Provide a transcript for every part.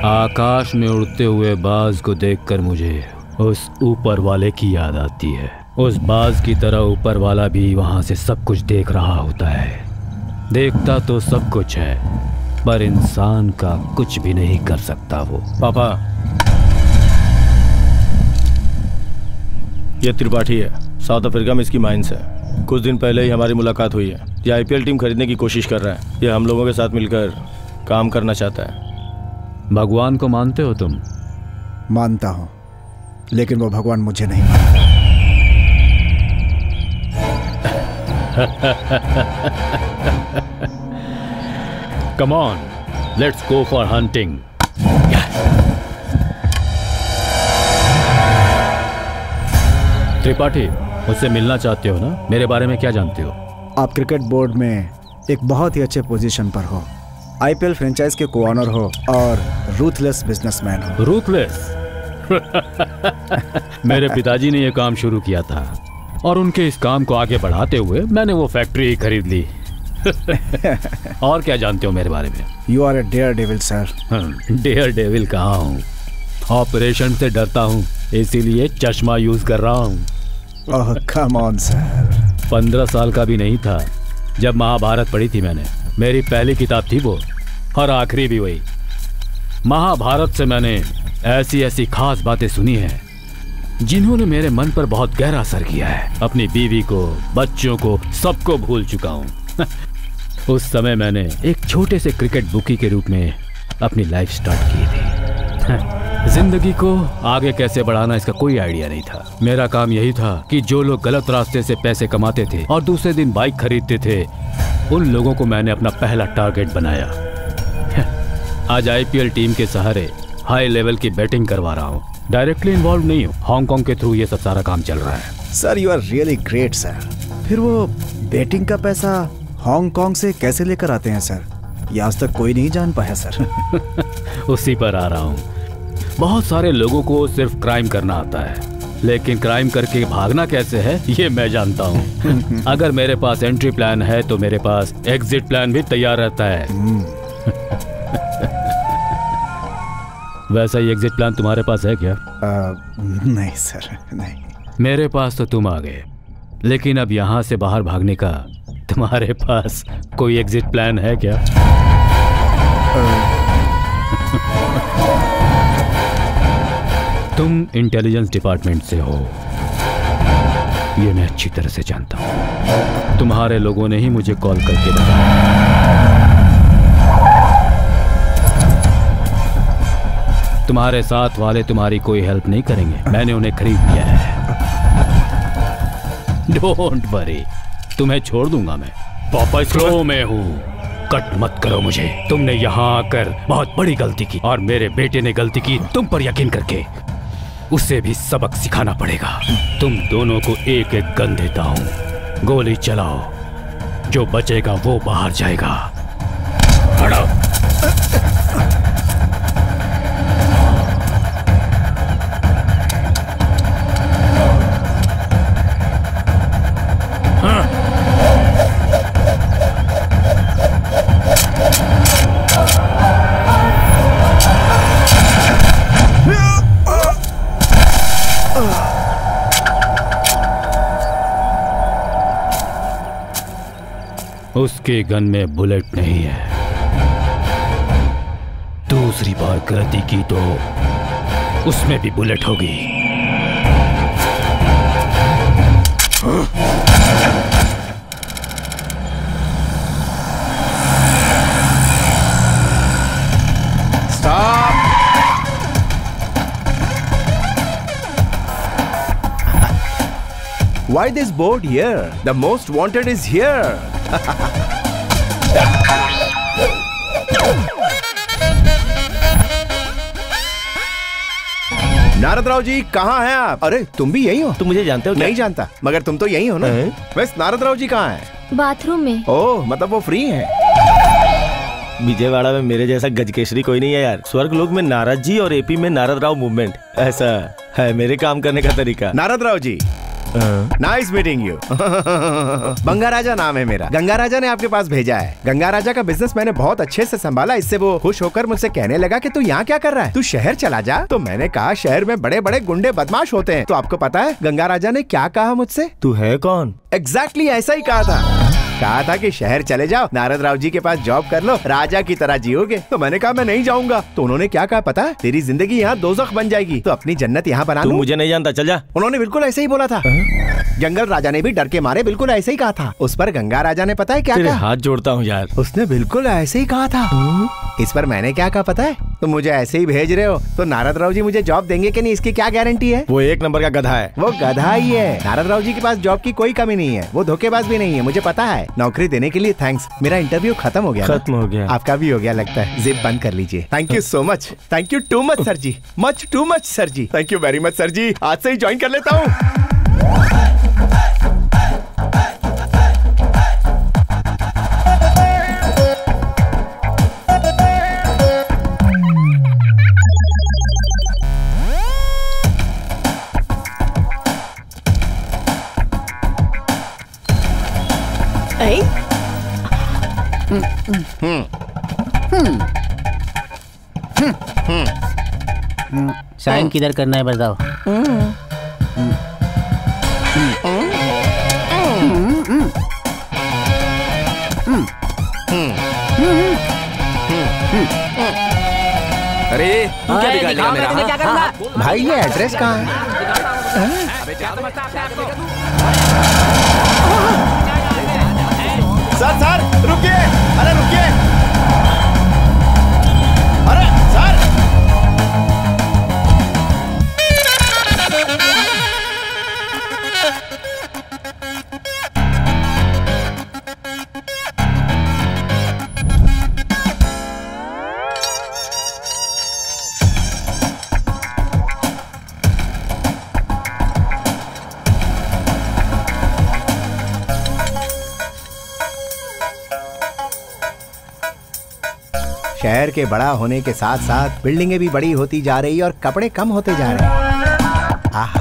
आकाश में उड़ते हुए बाज को देखकर मुझे उस ऊपर वाले की याद आती है। उस बाज की तरह ऊपर वाला भी वहां से सब कुछ देख रहा होता है। देखता तो सब कुछ है, पर इंसान का कुछ भी नहीं कर सकता वो। पापा, ये त्रिपाठी है, साउथ अफ्रीका में इसकी माइंस है। कुछ दिन पहले ही हमारी मुलाकात हुई है। ये आईपीएल टीम खरीदने की कोशिश कर रहा है। ये हम लोगों के साथ मिलकर काम करना चाहता है। भगवान को मानते हो तुम? मानता हूं, लेकिन वो भगवान मुझे नहीं मानता। Come on, let's go for hunting. Tripathi, मुझसे मिलना चाहते हो ना? मेरे बारे में क्या जानते हो? आप क्रिकेट बोर्ड में एक बहुत ही अच्छे पोजीशन पर हो, आईपीएल फ्रेंचाइज के को-ऑनर हो और रूथलेस बिजनेसमैन हो। रूथलेस? मेरे पिताजी ने यह काम शुरू किया था और उनके इस काम को आगे बढ़ाते हुए मैंने वो फैक्ट्री ही खरीद ली। और क्या जानते हो मेरे बारे में? You are a dare devil sir. Dare devil कहाँ हूँ? ऑपरेशन से डरता हूँ, इसीलिए चश्मा यूज कर रहा हूँ। ओह कम ऑन सर। 15 साल का भी नहीं था जब महाभारत पढ़ी थी मैंने। मेरी पहली किताब थी वो, और आखिरी भी वही। महाभारत से मैंने ऐसी ऐसी खास बातें सुनी हैं जिन्होंने मेरे मन पर बहुत गहरा असर किया है। अपनी बीवी को, बच्चों को, सबको भूल चुका हूँ। उस समय मैंने एक छोटे से क्रिकेट बुकी के रूप में अपनी लाइफ स्टार्ट की थी। जिंदगी को आगे कैसे बढ़ाना इसका कोई आइडिया नहीं था। मेरा काम यही था कि जो लोग गलत रास्ते से पैसे कमाते थे और दूसरे दिन बाइक खरीदते थे, उन लोगों को मैंने अपना पहला टारगेट बनाया। आज आईपीएल टीम के सहारे हाई लेवल की बैटिंग करवा रहा हूँ। डायरेक्टली इन्वॉल्व नहीं हूँ, हांगकांग के थ्रू ये सब सारा काम चल रहा है। Sir you are really great sir. फिर वो बैटिंग का पैसा हांगकांग से कैसे लेकर आते हैं सर? ये आज तक कोई नहीं जान पाया सर। उसी पर आ रहा हूँ। बहुत सारे लोगों को सिर्फ क्राइम करना आता है, लेकिन क्राइम करके भागना कैसे है ये मैं जानता हूँ। अगर मेरे पास एंट्री प्लान है तो मेरे पास एग्जिट प्लान भी तैयार रहता है। वैसा ही एग्जिट प्लान तुम्हारे पास है क्या? नहीं सर, नहीं। मेरे पास तो तुम आ गए, लेकिन अब यहाँ से बाहर भागने का तुम्हारे पास कोई एग्जिट प्लान है क्या? तुम इंटेलिजेंस डिपार्टमेंट से हो, ये मैं अच्छी तरह से जानता हूँ। तुम्हारे लोगों ने ही मुझे कॉल करके बताया। तुम्हारे साथ वाले तुम्हारी कोई हेल्प नहीं करेंगे, मैंने उन्हें खरीद लिया है। डोंट वरी, तुम्हें छोड़ दूंगा मैं। पापा स्लो में हूँ, कट मत करो मुझे। तुमने यहाँ आकर बहुत बड़ी गलती की और मेरे बेटे ने गलती की तुम पर यकीन करके। उसे भी सबक सिखाना पड़ेगा। तुम दोनों को एक एक गन देता हूँ, गोली चलाओ, जो बचेगा वो बाहर जाएगा। खड़ा। उसके गन में बुलेट नहीं है। दूसरी बार गलती की तो उसमें भी बुलेट होगी। Stop! Why this board here? The most wanted is here. Narad Rao ji कहाँ हैं आप? अरे तुम भी यही हो? तुम मुझे जानते हो क्या? नहीं जानता, मगर तुम तो यही हो ना? वैसे नारद राव जी कहाँ हैं? बाथरूम में। ओह, मतलब वो फ्री हैं। विजयवाड़ा में मेरे जैसा गजकेशरी कोई नहीं है यार। स्वर्ग लोक में नारद जी और एपी में नारद राव मूवमेंट, ऐसा है मेरे काम करने का तरीका। Narad Rao ji, nice meeting you. Ganga राजा नाम है मेरा। गंगा राजा ने आपके पास भेजा है। गंगा राजा का बिजनेस मैंने बहुत अच्छे से संभाला। इससे वो खुश होकर मुझसे कहने लगा कि तू यहाँ क्या कर रहा है, तू शहर चला जा। तो मैंने कहा शहर में बड़े बड़े गुंडे बदमाश होते हैं। तो आपको पता है गंगा राजा ने क्या कहा मुझसे? तू है कौन? एग्जैक्टली ऐसा ही कहा था कि शहर चले जाओ, नारद राव जी के पास जॉब कर लो, राजा की तरह जियोगे। तो मैंने कहा मैं नहीं जाऊंगा। तो उन्होंने क्या कहा पता है? तेरी जिंदगी यहाँ दोज़ख बन जाएगी, तो अपनी जन्नत यहाँ बना तू लो। मुझे नहीं जानता, चल जा। उन्होंने बिल्कुल ऐसे ही बोला था। जंगल राजा ने भी डर के मारे बिल्कुल ऐसे ही कहा था। उस पर गंगा राजा ने पता है क्या तेरे कहा? हाथ जोड़ता हूँ यार। उसने बिल्कुल ऐसे ही कहा था। इस पर मैंने क्या कहा पता है? तुम मुझे ऐसे ही भेज रहे हो तो नारद राव जी मुझे जॉब देंगे कि नहीं, इसकी क्या गारंटी है? वो एक नंबर का गधा है। वो गधा ही है। नारद राव जी के पास जॉब की कोई कमी नहीं है। वो धोखेबाज भी नहीं है, मुझे पता है। नौकरी देने के लिए थैंक्स। मेरा इंटरव्यू खत्म हो गया। खत्म हो गया। आपका भी हो गया लगता है। जिप बंद कर लीजिए। Thank you so much. Thank you too much sir ji. Much too much sir ji. Thank you very much sir ji. आज से ही ज्वाइन कर लेता हूँ। साइन किधर करना है बताओ। अरे तू क्या बिगाड़ लिया मेरा? क्या करना? भाई ये एड्रेस कहाँ है? सर रुकिए। अरे रुकिए। अरे सर शहर के बड़ा होने के साथ साथ बिल्डिंगें भी बड़ी होती जा रही और कपड़े कम होते जा रहे हैं। आहा।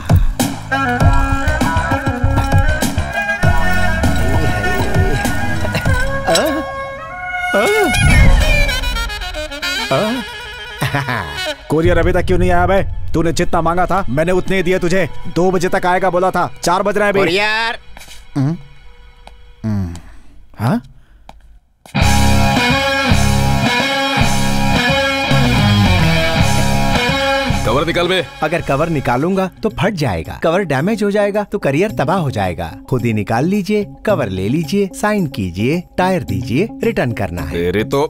कोरियर अभी तक क्यों नहीं आया भाई? तूने जितना मांगा था मैंने उतने ही दिए तुझे। 2 बजे तक आएगा बोला था, 4 बज रहे हैं अभी। यार हाँ कवर निकाल बे। अगर कवर निकालूंगा तो फट जाएगा, कवर डैमेज हो जाएगा तो करियर तबाह हो जाएगा। खुद ही निकाल लीजिए, कवर ले लीजिए, साइन कीजिए, टायर दीजिए, रिटर्न करना है। तेरे तो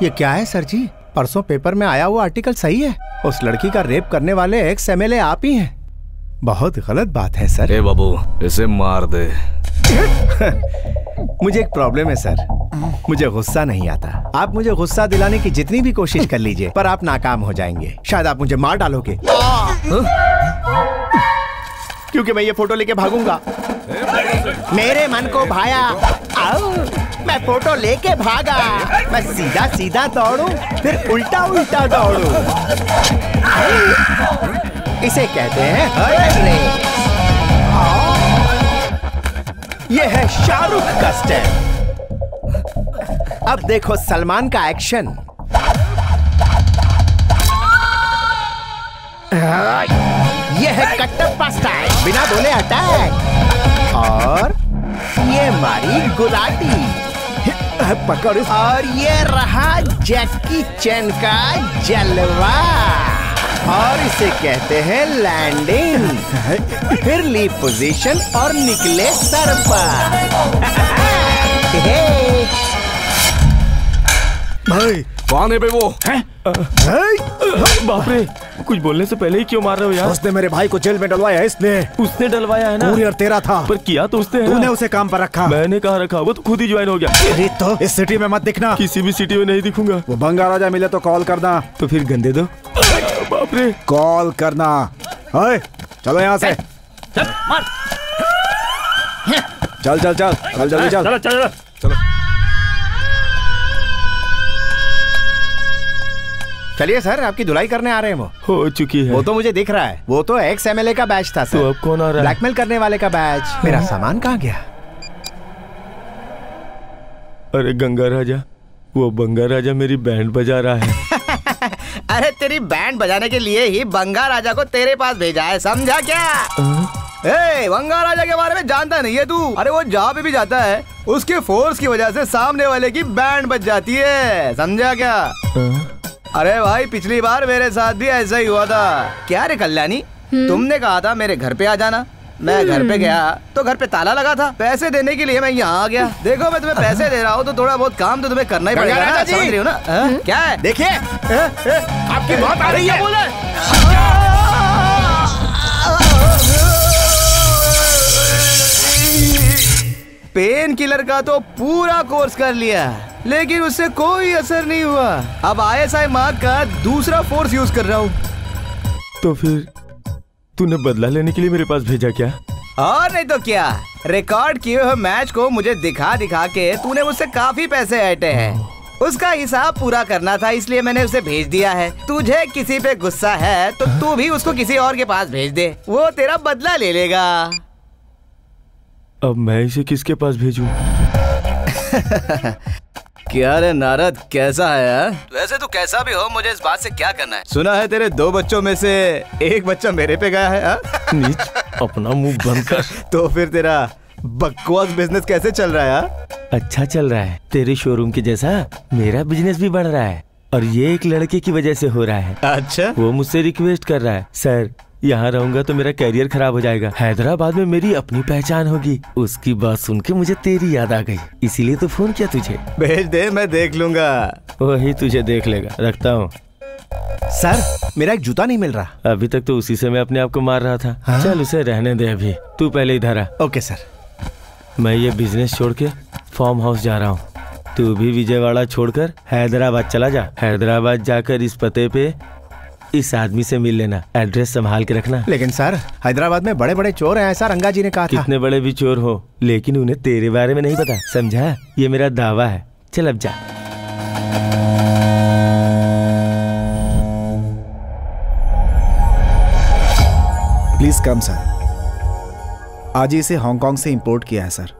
ये क्या है सर जी? परसों पेपर में आया हुआ आर्टिकल सही है? उस लड़की का रेप करने वाले एक्स एमएलए आप ही हैं। बहुत गलत बात है सर। ए बाबू इसे मार दे। मुझे एक प्रॉब्लम है सर, मुझे गुस्सा नहीं आता। आप मुझे गुस्सा दिलाने की जितनी भी कोशिश कर लीजिए पर आप नाकाम हो जाएंगे। शायद आप मुझे मार डालोगे क्योंकि मैं ये फोटो लेके भागूंगा। मेरे मन को भाया, आओ मैं फोटो लेके भागा। मैं सीधा सीधा दौड़ूं फिर उल्टा उल्टा दौड़ूं। इसे कहते हैं हर्ट रेस। ये है शाहरुख का स्टेप। अब देखो सलमान का एक्शन। ये है कटप्पा स्टाइल, बिना बोले अटैक। और ये मारी गुलाटी पकड़। और ये रहा जैकी चैन का जलवा। और इसे कहते हैं लैंडिंग। फिर ली पोजीशन और निकले सर पर। भाई कौन है बे वो? बाप रे, कुछ बोलने से पहले ही क्यों मार रहे हो यार? उसने मेरे भाई को जेल में डलवाया है। इसने उसने डलवाया है ना? कोरियर तेरा था पर किया तो उसने है ना? तूने उसे काम पर रखा। मैंने कहा रखा, वो तो खुद ही ज्वाइन हो गया। अरे तो इस सिटी में मत दिखना। किसी भी सिटी में नहीं दिखूंगा। वो बंगा राजा मिले तो कॉल करना। तो फिर गंदे दो। बाप रे, कॉल करना। ओए चलो यहाँ से। चल मार। चल चल चल चल जल्दी चल। चलो चलो चलो चलिए सर, आपकी धुलाई करने आ रहे हैं वो। हो चुकी है। वो तो मुझे दिख रहा है, वो तो एक्स MLA का बैच था सर। तो अब कौन आ रहा है? ब्लैकमेल करने वाले का बैच। मेरा सामान कहाँ गया? अरे गंगा राजा, वो बंगा राजा मेरी बैंड बजा रहा है। अरे तेरी बैंड बजाने के लिए ही बंगा राजा को तेरे पास भेजा है, समझा क्या? ए, बंगा राजा के बारे में जानता नहीं है तू? अरे वो जहाँ पे भी जाता है उसके फोर्स की वजह से सामने वाले की बैंड बज जाती है, समझा क्या? अरे भाई पिछली बार मेरे साथ भी ऐसा ही हुआ था। क्या रे कल्याणी, तुमने कहा था मेरे घर पे आ जाना, मैं घर पे गया तो घर पे ताला लगा था। पैसे देने के लिए मैं यहाँ आ गया। देखो मैं तुम्हें पैसे दे रहा हूँ तो थोड़ा बहुत काम तो तुम्हें करना ही पड़ेगा ना, समझ रही हो ना? क्या है? देखिए आपकी मौत आ रही है। पेन किलर का तो पूरा कोर्स कर लिया लेकिन उससे कोई असर नहीं हुआ। अब ISI मार्क का दूसरा फोर्स यूज कर रहा हूँ। तो फिर तूने बदला लेने के लिए मेरे पास भेजा क्या? और नहीं तो क्या, रिकॉर्ड किए हुए मैच को मुझे दिखा दिखा के तूने मुझसे काफी पैसे ऐंठे हैं। उसका हिसाब पूरा करना था इसलिए मैंने उसे भेज दिया है। तुझे किसी पे गुस्सा है तो तू भी उसको किसी और के पास भेज दे, वो तेरा बदला ले लेगा। अब मैं इसे किसके पास भेजूं? क्या रे नारद, कैसा है? वैसे तू कैसा भी हो, मुझे इस बात से क्या करना है? सुना है तेरे 2 बच्चों में से एक बच्चा मेरे पे गया है। नीच, अपना मुंह बंद कर। तो फिर तेरा बकवास बिजनेस कैसे चल रहा है? अच्छा चल रहा है, तेरे शोरूम के जैसा मेरा बिजनेस भी बढ़ रहा है और ये एक लड़के की वजह से हो रहा है। अच्छा, वो मुझसे रिक्वेस्ट कर रहा है, सर यहाँ रहूंगा तो मेरा करियर खराब हो जाएगा, हैदराबाद में मेरी अपनी पहचान होगी। उसकी बात सुन के मुझे तेरी याद आ गई, इसीलिए तो फोन किया तुझे। भेज दे, मैं देख लूंगा। वही तुझे देख लेगा, रखता हूँ। सर मेरा एक जूता नहीं मिल रहा। अभी तक तो उसी से मैं अपने आप को मार रहा था। हाँ? चल उसे रहने दे, अभी तू पहले इधर आ। Okay sir. मैं ये बिजनेस छोड़ के फार्म हाउस जा रहा हूँ। तू भी विजयवाड़ा छोड़कर हैदराबाद चला जा। हैदराबाद जाकर इस पते पे इस आदमी से मिल लेना, एड्रेस संभाल के रखना। लेकिन सर हैदराबाद में बड़े बड़े चोर हैं, ऐसा रंगा जी ने कहा था। कितने बड़े भी चोर हो लेकिन उन्हें तेरे बारे में नहीं पता, समझा? ये मेरा दावा है। चल अब जा। Please come sir. आज ही इसे हांगकांग से इंपोर्ट किया है सर।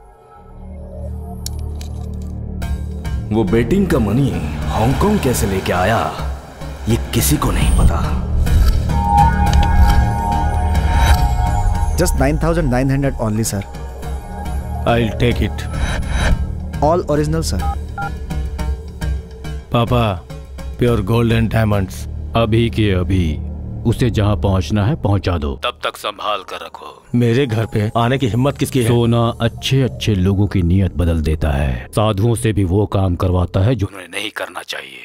वो बेटिंग का मनी हांगकांग कैसे लेके आया ये किसी को नहीं पता। Just 9,900 only sir. I'll take it. All original sir. पापा, प्योर गोल्ड एंड डायमंड्स। अभी के अभी उसे जहाँ पहुँचना है पहुँचा दो, तब तक संभाल कर रखो। मेरे घर पे आने की हिम्मत किसकी है? सोना अच्छे अच्छे लोगों की नीयत बदल देता है, साधुओं से भी वो काम करवाता है जो उन्हें नहीं करना चाहिए।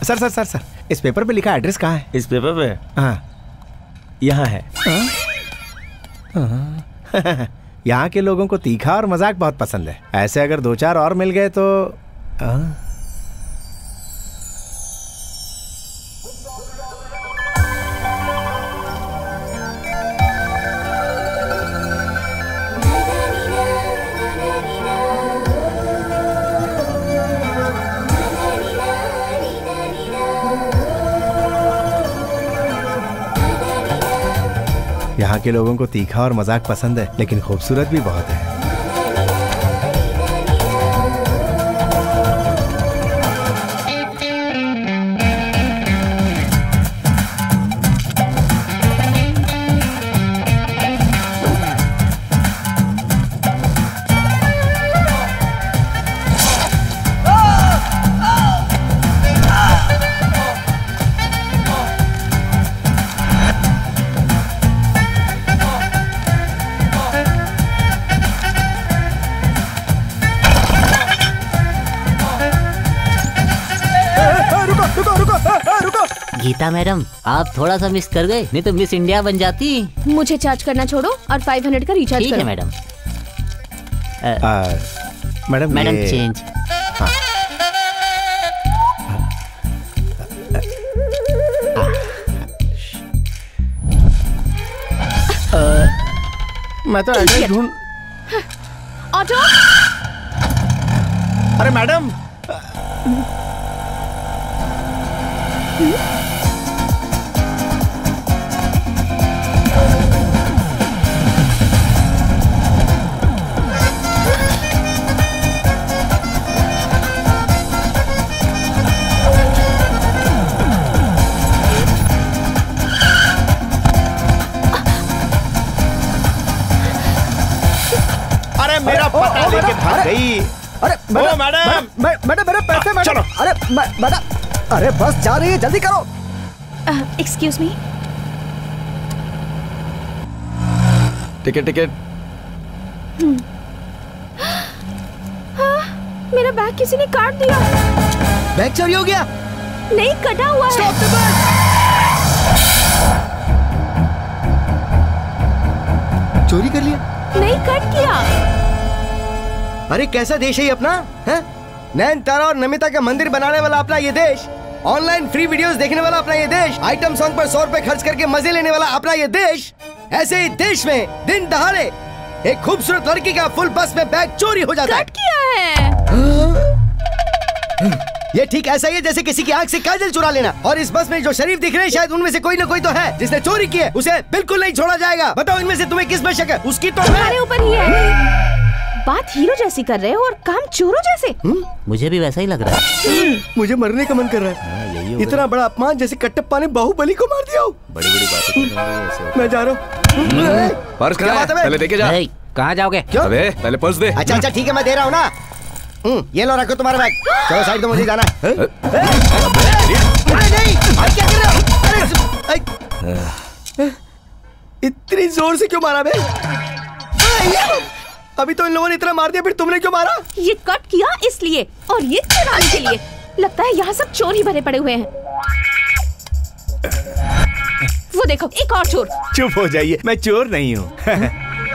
सर सर सर सर इस पेपर पे लिखा एड्रेस कहाँ है? इस पेपर पे? हाँ यहाँ है। यहाँ के लोगों को तीखा और मजाक बहुत पसंद है। ऐसे अगर 2-4 और मिल गए तो यहाँ के लोगों को तीखा और मजाक पसंद है लेकिन खूबसूरत भी बहुत है। गीता मैडम, आप थोड़ा सा मिस कर गए, नहीं तो मिस इंडिया बन जाती। मुझे चार्ज करना छोड़ो और 500 का रिचार्ज ठीक करो। है मैडम। मैडम मैडम ये- चेंज। मैं तो एड्रेस ढूंढ। ऑटो। अरे मैडम, अरे मेरा पता लेके भाग गई। अरे मैडम, मैडम मेरे पैसे मैडम। चलो। अरे मैडम, अरे बस जा रही है, जल्दी करो। Excuse me. टिकट। मेरा बैग किसी ने काट दिया। बैग चोरी हो गया? नहीं, कटा हुआ है। चोरी कर लिया? नहीं, कट किया। अरे कैसा देश है ये अपना, है? नैन तारा और नमिता का मंदिर बनाने वाला अपना ये देश, ऑनलाइन फ्री वीडियोस देखने वाला अपना ये देश, आइटम सॉन्ग पर 100 रुपए खर्च करके मजे लेने वाला अपना ये देश। ऐसे ही देश में दिन दहाड़े एक खूबसूरत लड़की का फुल बस में बैग चोरी हो जाता है। कट किया है। ये ठीक ऐसा ही है जैसे किसी की आंख से काजल चुरा लेना। और इस बस में जो शरीफ दिख रहे हैं, शायद उनमें से कोई ना कोई तो है जिसने चोरी की है। उसे बिल्कुल नहीं छोड़ा जाएगा। बताओ इनमें से तुम्हें किस में शक है? उसकी तो तुम्हारे ऊपर ही है। बात हीरो जैसी कर रहे हो और काम चोरों जैसे। मुझे भी वैसा ही लग रहा है। मुझे मरने का मन कर रहा है। इतना बड़ा अपमान जैसे कटप्पा ने बाहुबली को मार दिया हो। बड़ी बात मैं जा रहा हूँ। पर्स क्या कहाँ बात है है? बे? पहले देके जा। कहाँ जाओगे? क्यों? अबे पहले पर्स दे। अच्छा ठीक है, मैं दे रहा हूँ ना। ये लो, रखो तुम्हारा बैग। चलो साइड, तो मुझे जाना है। अरे नहीं, अरे क्या कर रहे हो? अरे इतनी जोर से क्यों मारा बे? अभी तो इन लोगों ने इतना मार दिया, फिर तुमने क्यों मारा? ये कट किया इसलिए, और ये चुराने के लिए। लगता है यहाँ सब चोर ही भरे पड़े हुए हैं। वो देखो, एक और चोर। चुप हो जाइए, मैं चोर नहीं हूँ।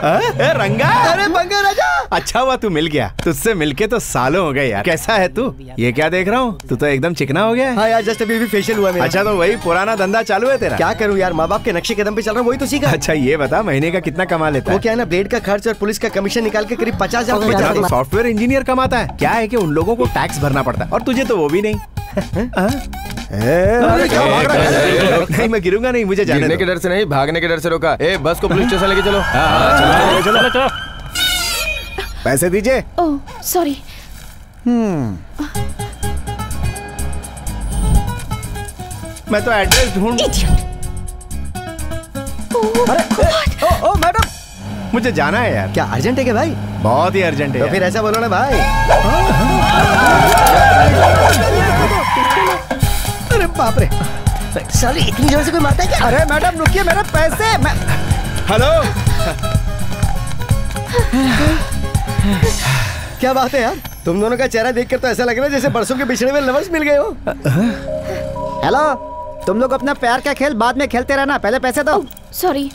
रंगा, अरे बंगा राजा, अच्छा हुआ तू मिल गया। तुझसे मिलके तो सालों हो गए यार। कैसा है तू? ये क्या देख रहा हूँ, तू तो एकदम चिकना हो गया है। हाँ यार, जस्ट अभी फेशियल हुआ मेरा। अच्छा, तो वही पुराना धंधा चालू है तेरा? क्या करूँ यार, माँ बाप के नक्शे कदम पे चल रहा हूँ, वही तो सीखा। अच्छा ये बता, महीने का कितना कमा लेता है? वो क्या है ना, ब्लेड का खर्च और पुलिस का कमीशन निकाल के करीब 50,000 इतना तो सॉफ्टवेयर इंजीनियर कमाता है। क्या है कि उन लोगों को टैक्स भरना पड़ता है और तुझे तो वो भी नहीं। अरे क्या भाग रहा है? नहीं, मैं गिरूंगा नहीं, मुझे जाने गिरने दो। के डर से नहीं, भागने के डर से रोका। ए, बस को पुलिस स्टेशन लेके चलो। चलो। पैसे दीजिए। Oh sorry. मैं तो एड्रेस ढूंढ। ओ मैडम, मुझे जाना है यार। क्या अर्जेंट है क्या भाई? बहुत ही अर्जेंट है तो यार। फिर ऐसा बोलो ना भाई। अरे बाप रे, साली इतनी जोर से कोई मारता है क्या? अरे मैडम रुकिए, मेरे पैसे। हेलो, क्या बात है यार, तुम दोनों का चेहरा देखकर तो ऐसा लग रहा है जैसे बरसों के बिछड़े हुए लवर्स मिल गए हो। हेलो, तुम लोग अपना प्यार का खेल बाद में खेलते रहना, पहले पैसे दो। Sorry,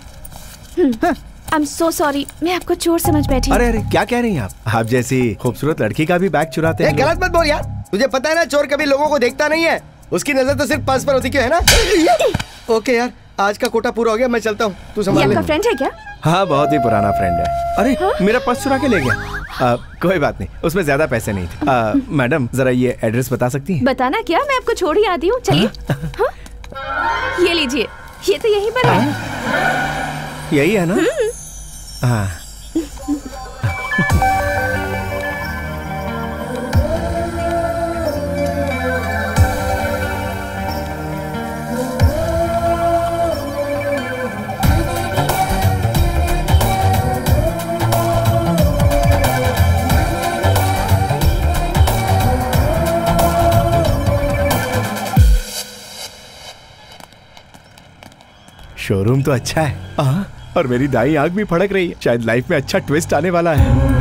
I am so sorry, मैं आपको चोर समझ बैठी। अरे अरे क्या कह रही हैं आप जैसी खूबसूरत लड़की का भी बैग चुराते हैं। गलत मत बोल यार, तुझे पता है ना, चोर कभी लोगों को देखता नहीं है, उसकी नजर तो सिर्फ पर्स पर होती क्यों है ना। ओके यार, आज का कोटा पूरा हो गया, मैं चलता हूँ, तू ये संभाल ले। आपका फ्रेंड है क्या? हाँ, बहुत ही पुराना फ्रेंड है। अरे मेरा पर्स चुरा के ले गया। कोई बात नहीं, उसमें ज्यादा पैसे नहीं थे। मैडम जरा ये एड्रेस बता सकती हैं? बताना क्या, मैं आपको छोड़ ही आती हूँ। चलिए। ये लीजिए, ये तो यहीं पर है। यही है ना? हाँ। शोरूम तो अच्छा है। और मेरी दाई आंख भी फड़क रही है, शायद लाइफ में अच्छा ट्विस्ट आने वाला है।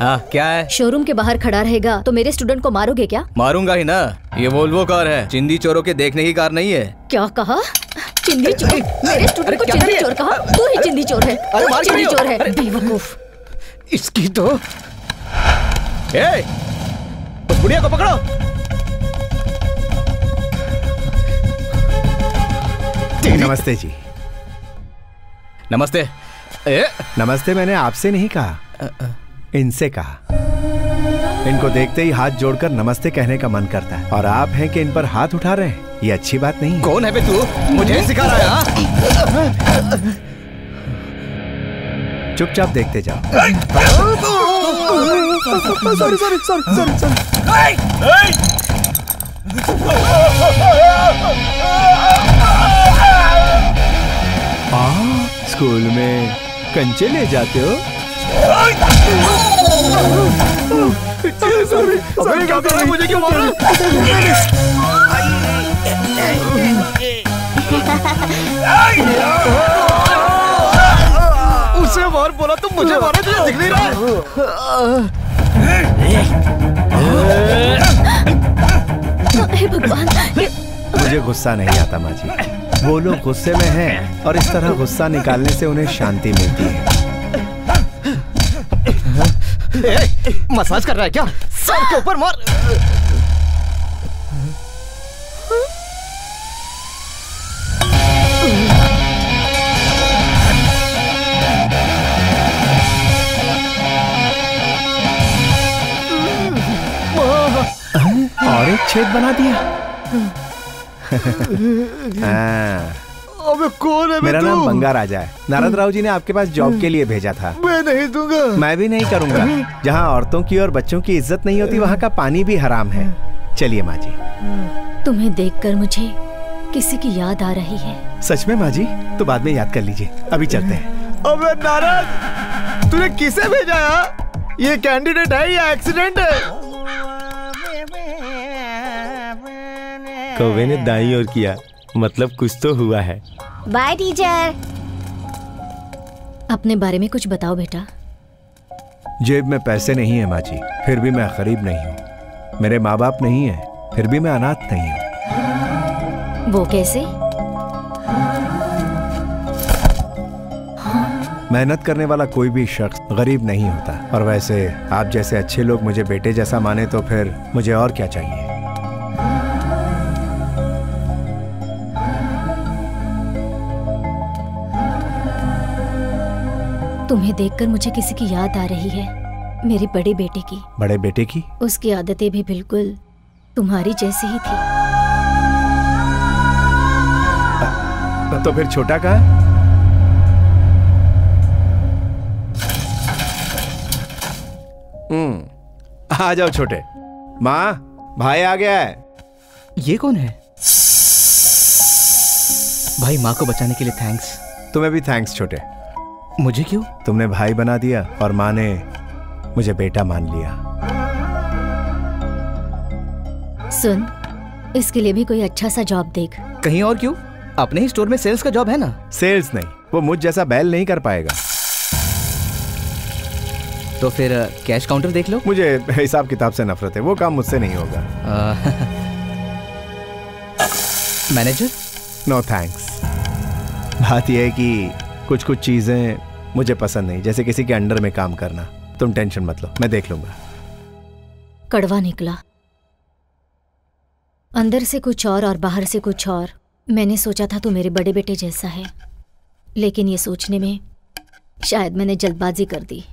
हाँ, क्या है? शोरूम के बाहर खड़ा रहेगा तो मेरे स्टूडेंट को मारोगे क्या? मारूंगा ही ना, ये वोल्वो कार है, चिंदी चोरों के देखने की कार नहीं है। क्या कहा? चिंदी चोर, मेरे स्टूडेंट को चिंदी चोर कहा? तू ही चिंदी चोर है, तू ही चिंदी चोर है, बेवकूफ। इसकी तो उस बुढ़िया को पकड़ो। नमस्ते जी। नमस्ते। नमस्ते मैंने आपसे नहीं कहा, इनसे कहा। इनको देखते ही हाथ जोड़कर नमस्ते कहने का मन करता है, और आप हैं कि इन पर हाथ उठा रहे हैं। ये अच्छी बात नहीं है। कौन है बे तू? मुझे सिखा रहा है? चुपचाप देखते जाओ। स्कूल में कंचे ले जाते हो? क्या कर रहे हैं? मुझे क्यों मार रहे हो? उसे मार बोला तुम मुझे मारे, तुझे दिख नहीं रहा? हे भगवान। मुझे गुस्सा नहीं आता माँ जी। वो लोग गुस्से में हैं और इस तरह गुस्सा निकालने से उन्हें शांति मिलती है। मसाज कर रहा है क्या? सर के ऊपर मार। और एक छेद बना दिया। अबे कौन है? मेरा नाम बंगा राजा है। नारद राव जी ने आपके पास जॉब के लिए भेजा था। मैं नहीं दूंगा। मैं भी नहीं करूंगा। जहाँ औरतों की और बच्चों की इज्जत नहीं होती, वहाँ का पानी भी हराम है। चलिए माँ जी। तुम्हें देखकर मुझे किसी की याद आ रही है। सच में माँ जी? तो बाद में याद कर लीजिए, अभी चलते हैं। अबे नारद, तूने किसे भेजा है? ये कैंडिडेट है या एक्सीडेंट है? कौवे ने दाईं ओर किया, मतलब कुछ तो हुआ है। Bye teacher. अपने बारे में कुछ बताओ बेटा। जेब में पैसे नहीं है माँ जी, फिर भी मैं गरीब नहीं हूँ। मेरे माँ बाप नहीं है, फिर भी मैं अनाथ नहीं हूँ। वो कैसे? मेहनत करने वाला कोई भी शख्स गरीब नहीं होता। और वैसे आप जैसे अच्छे लोग मुझे बेटे जैसा माने तो फिर मुझे और क्या चाहिए। तुम्हें देखकर मुझे किसी की याद आ रही है, मेरी बड़े बेटे की। बड़े बेटे की? उसकी आदतें भी बिल्कुल तुम्हारी जैसी ही थी। तो फिर छोटा कहाँ है? आ जाओ छोटे। माँ, भाई आ गया है। ये कौन है? भाई, माँ को बचाने के लिए थैंक्स। तुम्हें भी थैंक्स छोटे। मुझे क्यों? तुमने भाई बना दिया और माँ ने मुझे बेटा मान लिया। सुन, इसके लिए भी कोई अच्छा सा जॉब देख। कहीं और क्यों? अपने ही स्टोर में सेल्स का जॉब है ना। सेल्स नहीं, वो मुझ जैसा बैल नहीं कर पाएगा। तो फिर कैश काउंटर देख लो। मुझे हिसाब किताब से नफरत है, वो काम मुझसे नहीं होगा। मैनेजर? No thanks. बात यह है कि कुछ चीजें मुझे पसंद नहीं, जैसे किसी के अंडर में काम करना। तुम टेंशन मत लो, मैं देख लूंगा। कड़वा निकला, अंदर से कुछ और बाहर से कुछ और। मैंने सोचा था तू मेरे बड़े बेटे जैसा है, लेकिन ये सोचने में शायद मैंने जल्दबाजी कर दी।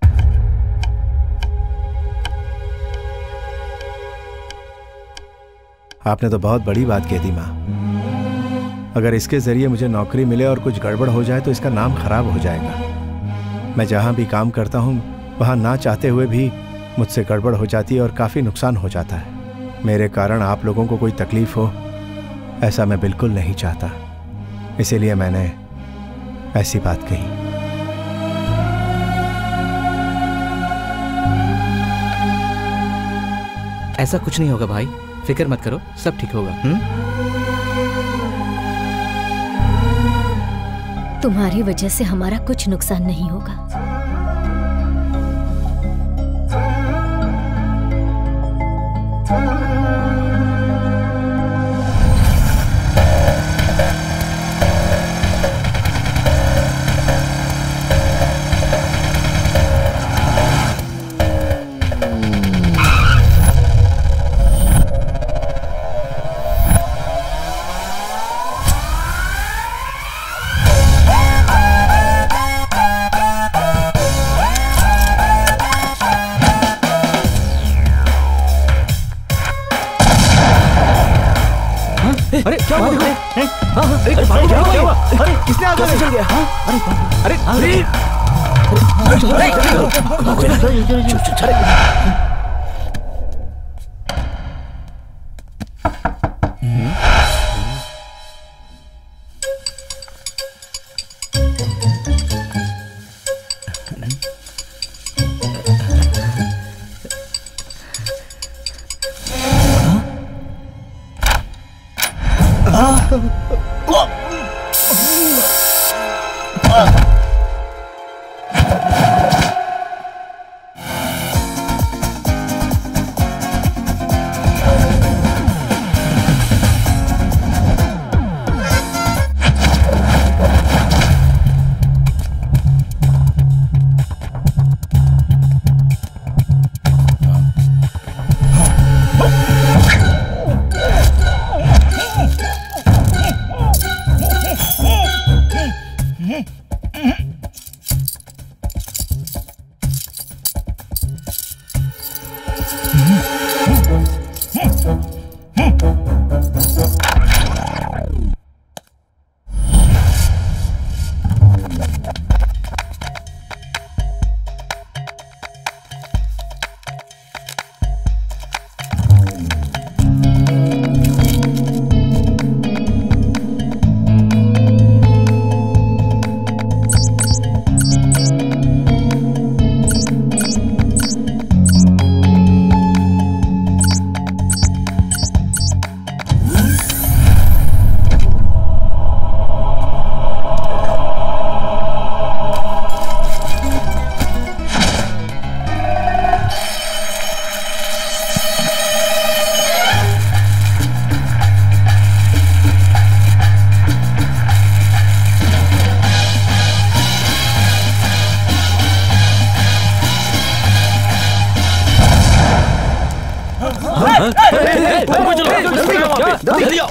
आपने तो बहुत बड़ी बात कह दी माँ। अगर इसके जरिए मुझे नौकरी मिले और कुछ गड़बड़ हो जाए तो इसका नाम खराब हो जाएगा। मैं जहाँ भी काम करता हूँ वहाँ ना चाहते हुए भी मुझसे गड़बड़ हो जाती है और काफ़ी नुकसान हो जाता है। मेरे कारण आप लोगों को कोई तकलीफ हो, ऐसा मैं बिल्कुल नहीं चाहता। इसीलिए मैंने ऐसी बात कही। ऐसा कुछ नहीं होगा भाई, फिक्र मत करो, सब ठीक होगा। तुम्हारी वजह से हमारा कुछ नुकसान नहीं होगा। अरे क्या हुआ? अरे भाई क्या हुआ? अरे किसने आग कैसे चल गया? अरे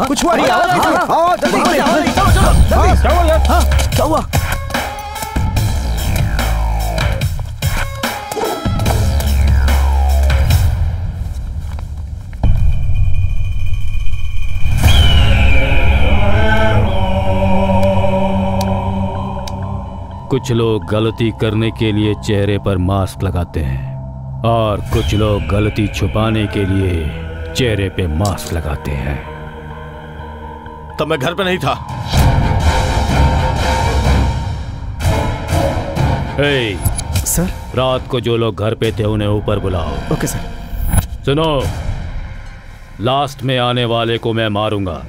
कुछ हुआ? क्या हुआ? कुछ लोग गलती करने के लिए चेहरे पर मास्क लगाते हैं और कुछ लोग गलती छुपाने के लिए चेहरे पे मास्क लगाते हैं। तब मैं घर पे नहीं था। सर रात को जो लोग घर पे थे उन्हें ऊपर बुलाओ। Okay sir. सुनो, लास्ट में आने वाले को मैं मारूंगा।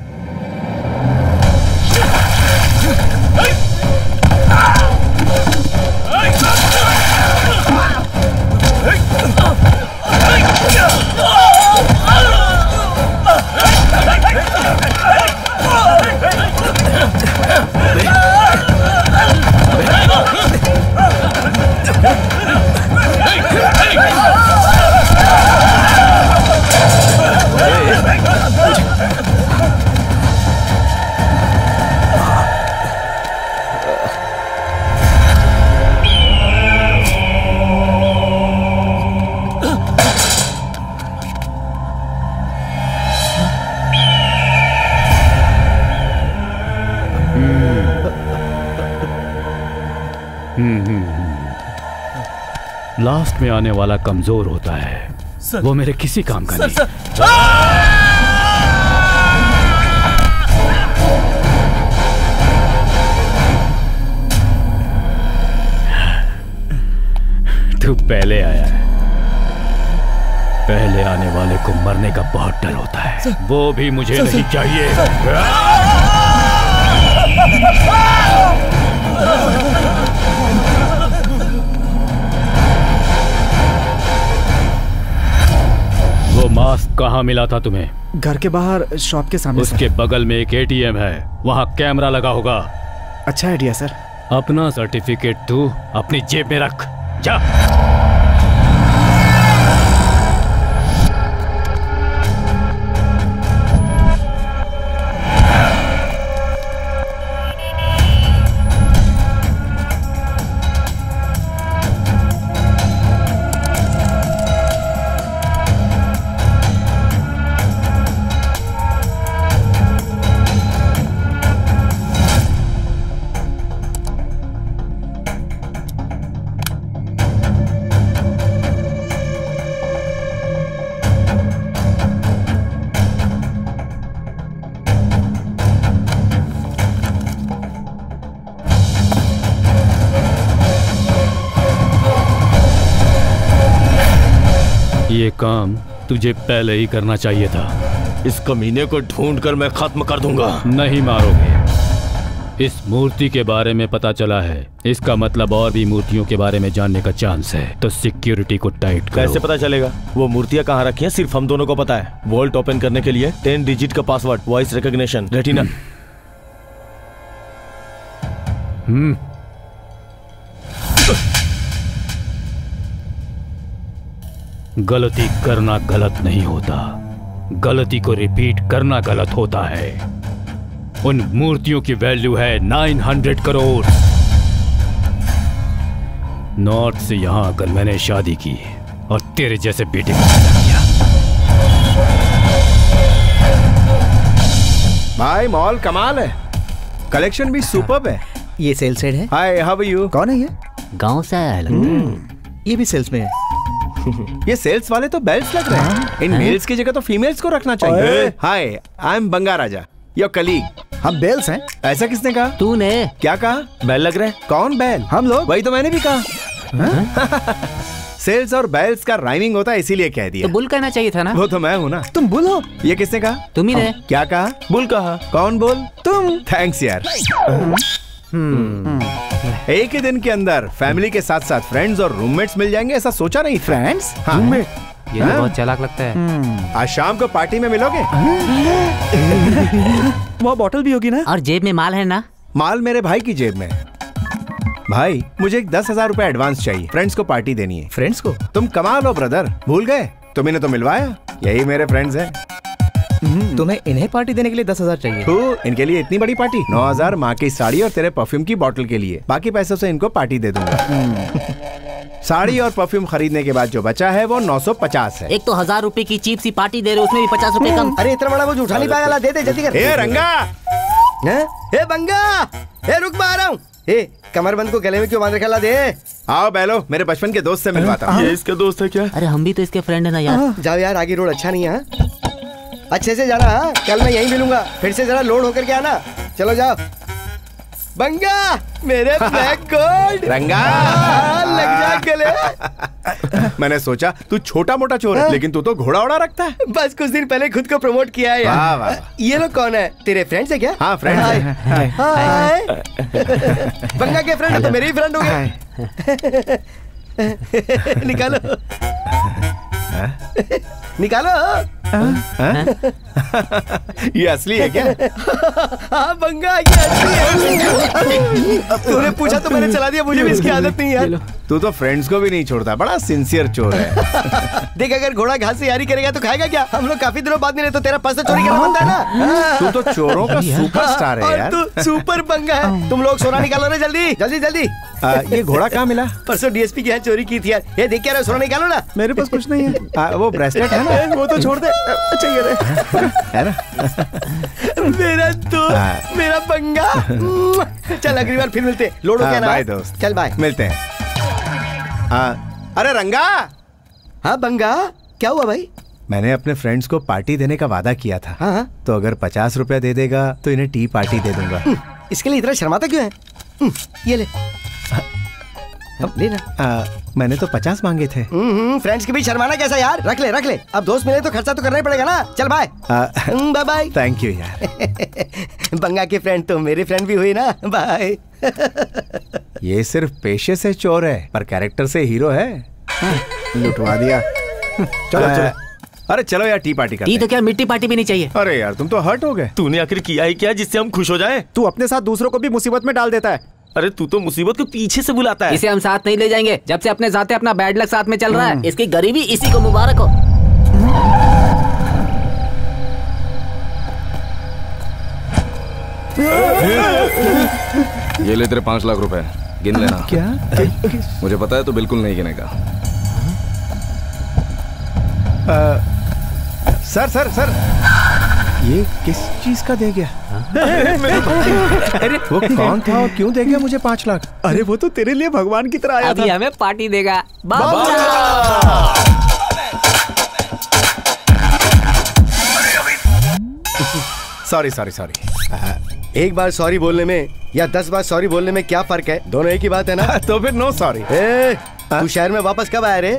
लास्ट में आने वाला कमजोर होता है, वो मेरे किसी काम का नहीं। तू पहले आया है। पहले आने वाले को मरने का बहुत डर होता है, वो भी मुझे नहीं चाहिए। वो मास्क कहाँ मिला था तुम्हें? घर के बाहर शॉप के सामने। उसके बगल में एक एटीएम है, वहाँ कैमरा लगा होगा। अच्छा आइडिया सर। अपना सर्टिफिकेट तू अपनी जेब में रख, जा। ये काम तुझे पहले ही करना चाहिए था। इस कमीने को ढूंढकर मैं खत्म कर दूंगा। नहीं मारोगे। इस मूर्ति के बारे में पता चला है, इसका मतलब और भी मूर्तियों के बारे में जानने का चांस है, तो सिक्योरिटी को टाइट करो। कैसे पता चलेगा? वो मूर्तियां कहाँ रखी हैं सिर्फ हम दोनों को पता है। वॉल्ट ओपन करने के लिए 10 डिजिट का पासवर्ड, वॉइस रिकॉग्निशन, रेटिना। गलती करना गलत नहीं होता, गलती को रिपीट करना गलत होता है। उन मूर्तियों की वैल्यू है 900 करोड़। नॉर्थ से यहां आकर मैंने शादी की और तेरे जैसे बेटे को पैदा किया। भाई मॉल कमाल है, कलेक्शन भी सुपर्ब है। ये सेल्स हेड है। हाय, हाउ आर यू? कौन है ये? गांव से आया है लगता ये भी सेल्स में है। ये सेल्स वाले तो बेल्ट्स लग रहे हैं। इन मेल्स की जगह तो फीमेल्स को रखना चाहिए। Hi, I am Banga Raja, your colleague. हम बेल्स हैं। ऐसा किसने कहा? तूने। क्या कहा? बैल लग रहे हैं। कौन बैल? हम लोग। वही तो मैंने भी कहा। सेल्स और बैल्स का राइमिंग होता है, इसीलिए कह दिया। तो बुल कहना चाहिए था ना। वो तो मैं हूँ ना। तुम बुल हो? ये किसने कहा? तुम ही ने। क्या कहा? बुल कहा। कौन बुल? तुम। थैंक्स यार। एक ही दिन के अंदर फैमिली के साथ साथ फ्रेंड्स और रूममेट्स मिल जाएंगे, ऐसा सोचा नहीं। फ्रेंड्स? हाँ। ये तो बहुत चालाक लगता है। आज शाम को पार्टी में मिलोगे? वो बॉटल भी होगी ना? और जेब में माल है ना? माल मेरे भाई की जेब में। भाई मुझे एक 10,000 रुपए एडवांस चाहिए, फ्रेंड्स को पार्टी देनी है। फ्रेंड्स को? तुम कमा लो ब्रदर, भूल गए? तुम्हें तो मिलवाया, यही मेरे फ्रेंड्स हैं। तुम्हें इन्हें पार्टी देने के लिए 10,000 चाहिए? तो इनके लिए इतनी बड़ी पार्टी? 9,000 माँ की साड़ी और तेरे परफ्यूम की बोतल के लिए, बाकी पैसों से इनको पार्टी दे दूंगा। साड़ी और परफ्यूम खरीदने के बाद जो बचा है वो 950 है। एक तो 1000 रुपए की चीप सी पार्टी दे रहे, उसमें भी 50 रुपए कम। अरे इतना बड़ा वो उठा नहीं पाया, दे दे जल्दी कर। ए रंगा, ए बंगा, ए रुक, मैं आ रहा हूँ। ए कमरबंद को गले में क्यों बांध रखा? ला दे। आओ बैलो, मेरे बचपन के दोस्त से मिलवाता हूँ। ये इसका दोस्त है क्या? अरे हम भी तो इसके फ्रेंड है ना यार। जाओ यार, आगे रोड अच्छा नहीं है। अच्छे से जाना। हाँ, कल मैं यहीं मिलूंगा, फिर से जरा लोड होकर के आना। चलो जाओ। बंगा, मेरे ब्लैक गोल्ड। रंगा, लग जा गले। मैंने सोचा तू छोटा मोटा चोर है, लेकिन तू तो घोड़ा ओड़ा रखता है। बस कुछ दिन पहले खुद को प्रमोट किया है वाह, वाह। यार। ये लोग कौन है? तेरे फ्रेंड्स है क्या? हाँ फ्रेंड्स है। हाय। बंगा के फ्रेंड है तो मेरे ही फ्रेंड हो गए। निकालो निकालो। ये असली है क्या? हाँ बंगा, ये असली है। तूने पूछा तो मैंने चला दिया, मुझे भी इसकी आदत नहीं है। तू तो फ्रेंड्स को भी नहीं छोड़ता, बड़ा सिंसियर चोर है। देख, अगर घोड़ा घास से यारी करेगा तो खाएगा क्या? हम लोग काफी दिनों बाद मिले, तो तेरा पर्स चोरी करना बनता है ना। तू तो चोरों का सुपरस्टार है यार। तू सुपर बंगा है। तुम लोग सोना निकालो ना, जल्दी जल्दी जल्दी। ये घोड़ा कहाँ मिला? परसों डीएसपी के यहाँ चोरी की थी यार। ये देख क्या रहे हो? सोना निकालो ना। मेरे पास कुछ नहीं है। वो ब्रेसलेट है ना, वो तो छोड़ दे। अच्छा ये है ना? मेरा दोस्त, मेरा बंगा। चल अगली बार फिर मिलते। लोड हो गया ना? बाय दोस्त। चल बाय। मिलते हैं। अरे रंगा। हाँ बंगा, क्या हुआ भाई? मैंने अपने फ्रेंड्स को पार्टी देने का वादा किया था। हाँ। तो अगर 50 रुपया दे देगा तो इन्हें टी पार्टी दे दूंगा। इसके लिए इतना शर्माता क्यों है? ये ले। अब ले ना। मैंने तो 50 मांगे थे। फ्रेंड्स के भी शर्माना कैसा यार? रख ले रख ले। अब दोस्त मिले तो खर्चा तो करना ही पड़ेगा ना। चल bye. Bye bye. Thank you यार। बंगा के फ्रेंड तो मेरे फ्रेंड भी हुई ना। बाय। ये सिर्फ पेशे से चोर है, पर कैरेक्टर से हीरो है। लुटवा दिया। चलो चलो। अरे चलो यार, टी पार्टी करते टी तो क्या, मिट्टी पार्टी भी नहीं चाहिए। अरे यार तुम तो हर्ट हो गए। तूने आखिर किया ही क्या जिससे हम खुश हो जाएं? तू अपने साथ दूसरों को भी मुसीबत में डाल देता है। अरे तू तो मुसीबत को पीछे से बुलाता है। इसे हम साथ नहीं ले जाएंगे। जब से अपने जाते अपना बैड लक साथ में चल रहा है, इसकी गरीबी इसी को मुबारक हो। ये ले तेरे 5 लाख रुपए, गिन लेना। क्या? मुझे पता है तो बिल्कुल नहीं गिनेगा। सर सर सर, ये किस चीज का दे गया? अरे वो कौन था और क्यों दे गया मुझे 5 लाख? अरे वो तो तेरे लिए भगवान की तरह आया अभी था। हमें पार्टी देगा। Sorry sorry sorry. एक बार सॉरी बोलने में या 10 बार सॉरी बोलने में क्या फर्क है? दोनों एक ही बात है ना। तो फिर नो सॉरी। तू शहर में वापस कब आया रे?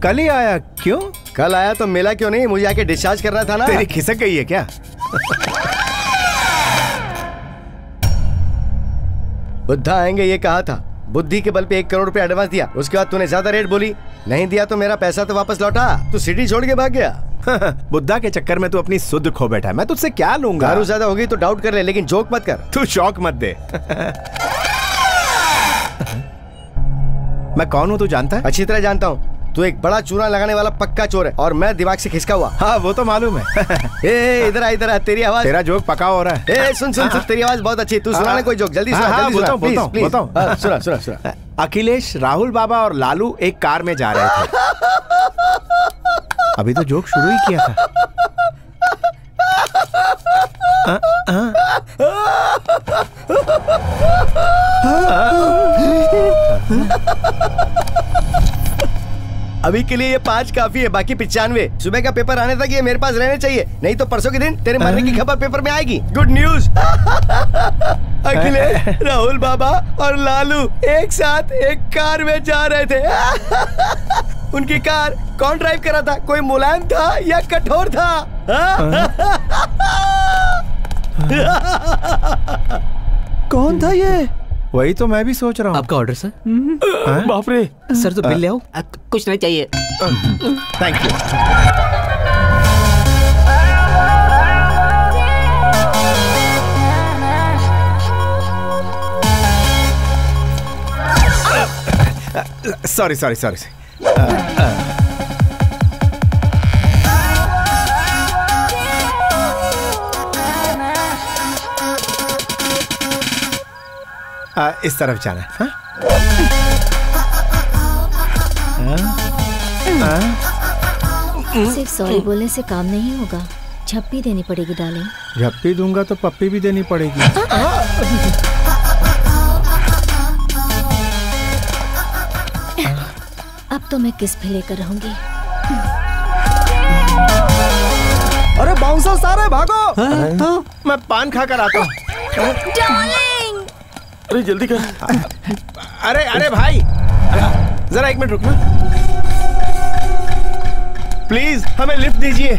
कल ही आया। क्यों? कल आया तो मिला क्यों नहीं? मुझे आके डिस्चार्ज करना था ना। तेरी खिसक गई है क्या? बुद्धा आएंगे ये कहा था। बुद्धि के बल पे 1 करोड़ रुपए एडवांस दिया, उसके बाद तूने ज्यादा रेट बोली। नहीं दिया तो मेरा पैसा तो वापस लौटा। तू सिटी छोड़ के भाग गया। बुद्धा के चक्कर में तू अपनी सुध खो बैठा है। मैं तुझसे क्या लूंगा? दारू ज्यादा होगी तो डाउट कर ले, लेकिन जोक मत कर। तू शौक मत दे। मैं कौन हूँ तू जानता है? अच्छी तरह जानता हूँ। तू एक बड़ा चूना लगाने वाला पक्का चोर है और मैं दिमाग से खिसका हुआ। हाँ वो तो मालूम है। ए इधर आ तेरी आवाज। तेरा जोक पका हो रहा है। ए सुन तेरी आवाज बहुत अच्छी। तू सुना कोई जोक जल्दी सुना। बताओ। सुना। अखिलेश, राहुल बाबा और लालू एक कार में जा रहे थे। अभी तो जोक शुरू ही किया था। अभी के लिए ये 5 काफी है, बाकी 95। सुबह का पेपर आने तक ये मेरे पास रहने चाहिए, नहीं तो परसों के दिन तेरे मरने की खबर पेपर में आएगी। Good news. अखिलेश, राहुल बाबा और लालू एक साथ एक कार में जा रहे थे। उनकी कार कौन ड्राइव कर रहा था? कोई मुलायम था या कठोर था? कौन था ये? वही तो मैं भी सोच रहा हूँ। आपका ऑर्डर सर। बाप रे। सर तो बिल ले आओ। कुछ नहीं चाहिए। Thank you. सॉरी। इस तरफ जाना है। सिर्फ सॉरी बोलने से काम नहीं होगा, झप्पी देनी पड़ेगी डार्लिंग। झप्पी दूंगा तो पप्पी भी देनी पड़ेगी। अब तो मैं किस पे लेकर रहूंगी। अरे बाउंसर सारे भागो। मैं पान खा कर आता हूँ। अरे जल्दी कर। अरे भाई, जरा 1 मिनट रुकना प्लीज, हमें लिफ्ट दीजिए।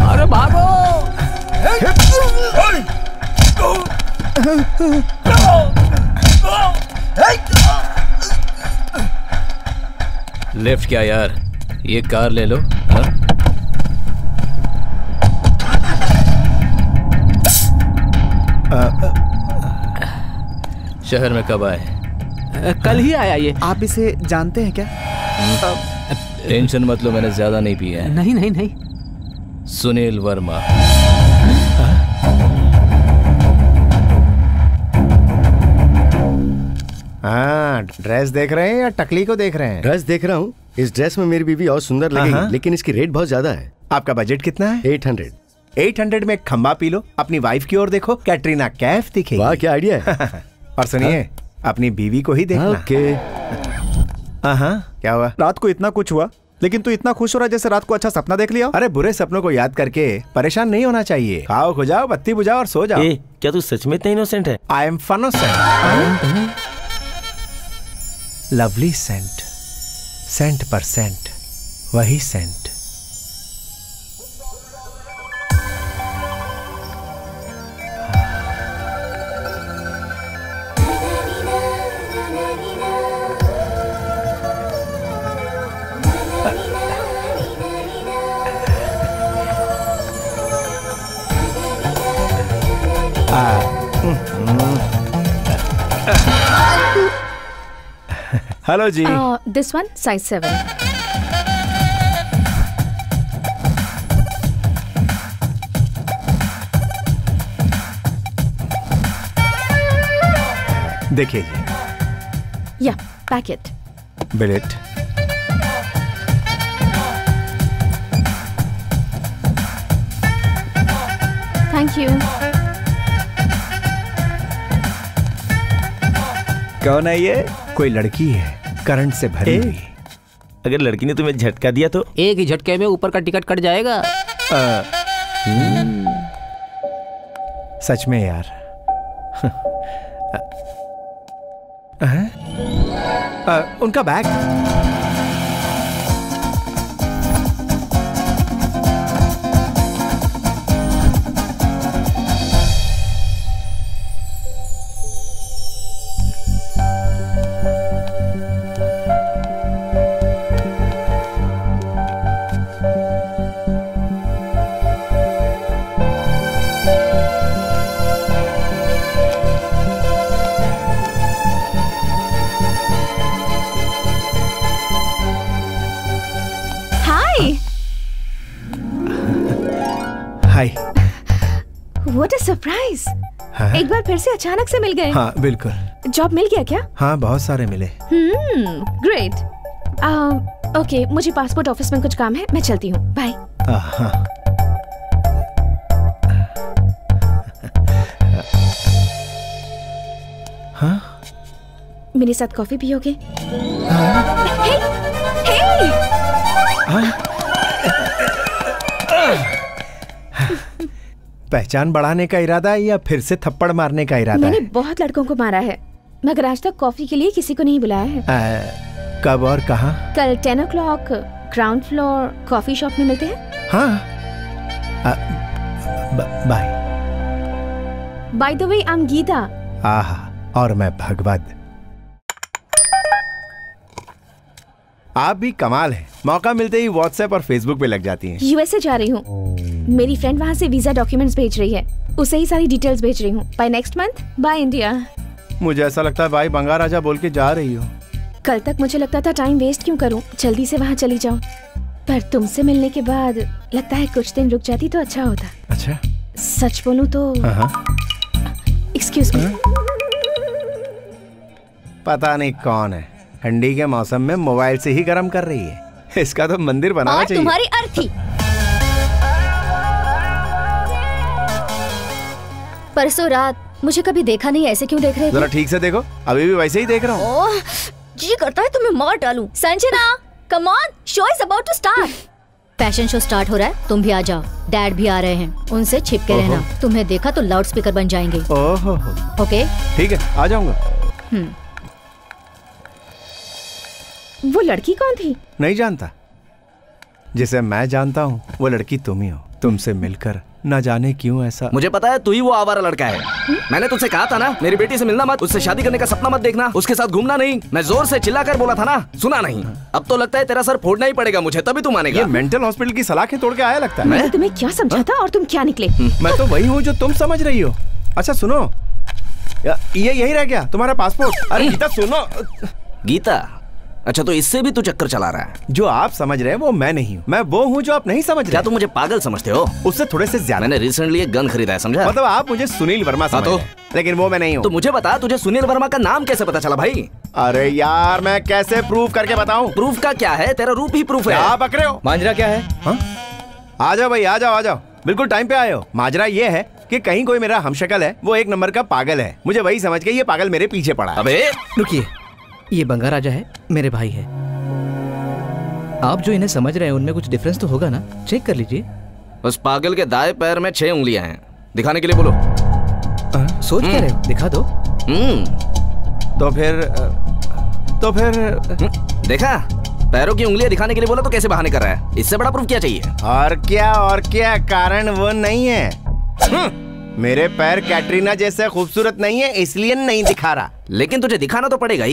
अरे भागो। लिफ्ट क्या यार, ये कार ले लो। हा? शहर में कब आए? कल ही आया ये। आप इसे जानते हैं क्या? टेंशन मत लो, मैंने ज्यादा नहीं पिया है। नहीं। सुनील वर्मा। हाँ, ड्रेस देख रहे हैं या टकली को देख रहे हैं? ड्रेस देख रहा हूँ। इस ड्रेस में मेरी बीवी और सुंदर लगेगी, लेकिन इसकी रेट बहुत ज्यादा है। आपका बजट कितना है? 800। 800 में एक खंबा पी लो, अपनी वाइफ की ओर देखो, कैटरीना कैफ दिखेगी। वाह क्या आइडिया है। और सुनिए, अपनी बीवी को ही देखना। ओके। क्या हुआ? रात को इतना कुछ हुआ, लेकिन तू इतना खुश हो रहा है जैसे रात को अच्छा सपना देख लिया। अरे बुरे सपनों को याद करके परेशान नहीं होना चाहिए। खाओ, खो जाओ, बत्ती बुझाओ और सो जाओ। क्या तू सच में इतना इनोसेंट है? I am funnocent. Lovely scent, scent पर सेंट, वही scent. Hello ji. This one size 7। देखिए जी। या पैकेट। बिलेट। Thank you. कौन है ये? कोई लड़की है, करंट से भरी हुई। अगर लड़की ने तुम्हें झटका दिया तो? एक ही झटके में ऊपर का टिकट कट जाएगा। सच में यार। उनका बैग। What a surprise! एक बार फिर से अचानक से मिल गए। हाँ बिल्कुल। जॉब मिल गया क्या? हाँ बहुत सारे मिले। ग्रेट। ओके, मुझे पासपोर्ट ऑफिस में कुछ काम है, मैं चलती हूँ। बाय। हाँ? मेरे साथ कॉफी पियोगे? हे, हे! पहचान बढ़ाने का इरादा है या फिर से थप्पड़ मारने का इरादा है? मैंने बहुत लड़कों को मारा है, मगर आज तक कॉफी के लिए किसी को नहीं बुलाया है। कब और कहाँ? कल 10 o'clock ground floor coffee shop में मिलते हैं। हाँ। Bye. By the way, I am Geeta. आहा, और मैं भगवत। आप भी कमाल है, मौका मिलते ही व्हाट्सएप और फेसबुक पे लग जाती हैं। यूएसए जा रही हूँ, मेरी फ्रेंड वहाँ से वीजा डॉक्यूमेंट्स भेज रही है, उसे ही सारी डिटेल्स भेज रही हूँ। By next month bye India. मुझे ऐसा लगता है भाई बंगार राजा बोल के जा रही हो। कल तक मुझे लगता था टाइम वेस्ट क्यों करूँ, जल्दी से वहाँ चली जाऊँ, पर तुमसे मिलने के बाद लगता है कुछ दिन रुक जाती तो अच्छा होता। अच्छा? सच बोलूँ तो एक्सक्यूज मी। पता नहीं कौन है, ठंडी के मौसम में मोबाइल से ही गर्म कर रही है। इसका तो मंदिर बनाना चाहिए। तुम्हारी अर्थी। परसों रात मुझे कभी देखा नहीं, ऐसे क्यों देख रहे थे? जरा ठीक से देखो, अभी भी वैसे ही देख रहा हूँ। जी करता है तुम्हें मार डालूं। Sanjana, come on, show is about to start. Fashion show start हो रहा है, तुम भी आ जाओ। डैड भी आ रहे हैं, उनसे छिप के रहना। तुम्हें देखा तो लाउड स्पीकर बन जाएंगे। ओहो। ओके ठीक है, आ जाऊंगा। वो लड़की कौन थी? नहीं जानता। जिसे मैं जानता हूँ वो लड़की तुम ही हो। तुमसे मिलकर न जाने क्यों ऐसा। मुझे पता है तू ही वो आवारा लड़का है। मैंने तुझसे कहा था ना, मेरी बेटी से मिलना मत, उससे शादी करने का सपना मत देखना, उसके साथ घूमना नहीं। मैं जोर से चिल्लाकर बोला था ना, सुना नहीं। अब तो लगता है तेरा सर फोड़ना ही पड़ेगा मुझे, तभी तू मानेगा। ये मेंटल हॉस्पिटल की सलाखें तोड़ के आया लगता है। मैंने तुम्हें क्या समझा था और तुम क्या निकले? मैं तो वही हूँ जो तुम समझ रही हो। अच्छा सुनो, ये यही रह गया तुम्हारा पासपोर्ट। अरे गीता सुनो। गीता? अच्छा तो इससे भी तू चक्कर चला रहा है। जो आप समझ रहे हैं वो मैं नहीं हूँ, मैं वो हूँ जो आप नहीं समझ रहे। क्या तुम मुझे पागल समझते हो? उससे थोड़े से ज्यादा। मैंने रिसेंटली एक गन खरीदा है, समझा? मतलब आप मुझे सुनील वर्मा समझ रहे हैं, लेकिन वो मैं नहीं हूँ। तो मुझे बता, तुझे सुनील वर्मा का नाम कैसे पता चला भाई? अरे यार मैं कैसे प्रूफ करके बताऊँ? प्रूफ का क्या है, तेरा रूप ही प्रूफ है। आप पकड़े हो। माजरा क्या है? आ जाओ भाई, आ जाओ, बिल्कुल टाइम पे आए हो। माजरा ये है कि कहीं कोई मेरा हमशक्ल है, वो एक नंबर का पागल है, मुझे वही समझ के ये पागल मेरे पीछे पड़ा है। अबे रुकिए, ये बंगार राजा है, मेरे भाई है। आप जो इन्हें समझ रहे हैं उनमें कुछ डिफरेंस तो होगा ना, चेक कर लीजिए। उस पागल के दाएं पैर में 6 उंगलियां हैं, दिखाने के लिए बोलो। सोच क्या रहे हो, दिखा दो। तो फिर देखा, पैरों की उंगलियां दिखाने के लिए बोला तो कैसे बहाने कर रहा है? इससे बड़ा प्रूफ क्या चाहिए? और क्या कारण वो नहीं है। मेरे पैर कैटरीना जैसे खूबसूरत नहीं है, इसलिए नहीं दिखा रहा। लेकिन तुझे दिखाना तो पड़ेगा ही।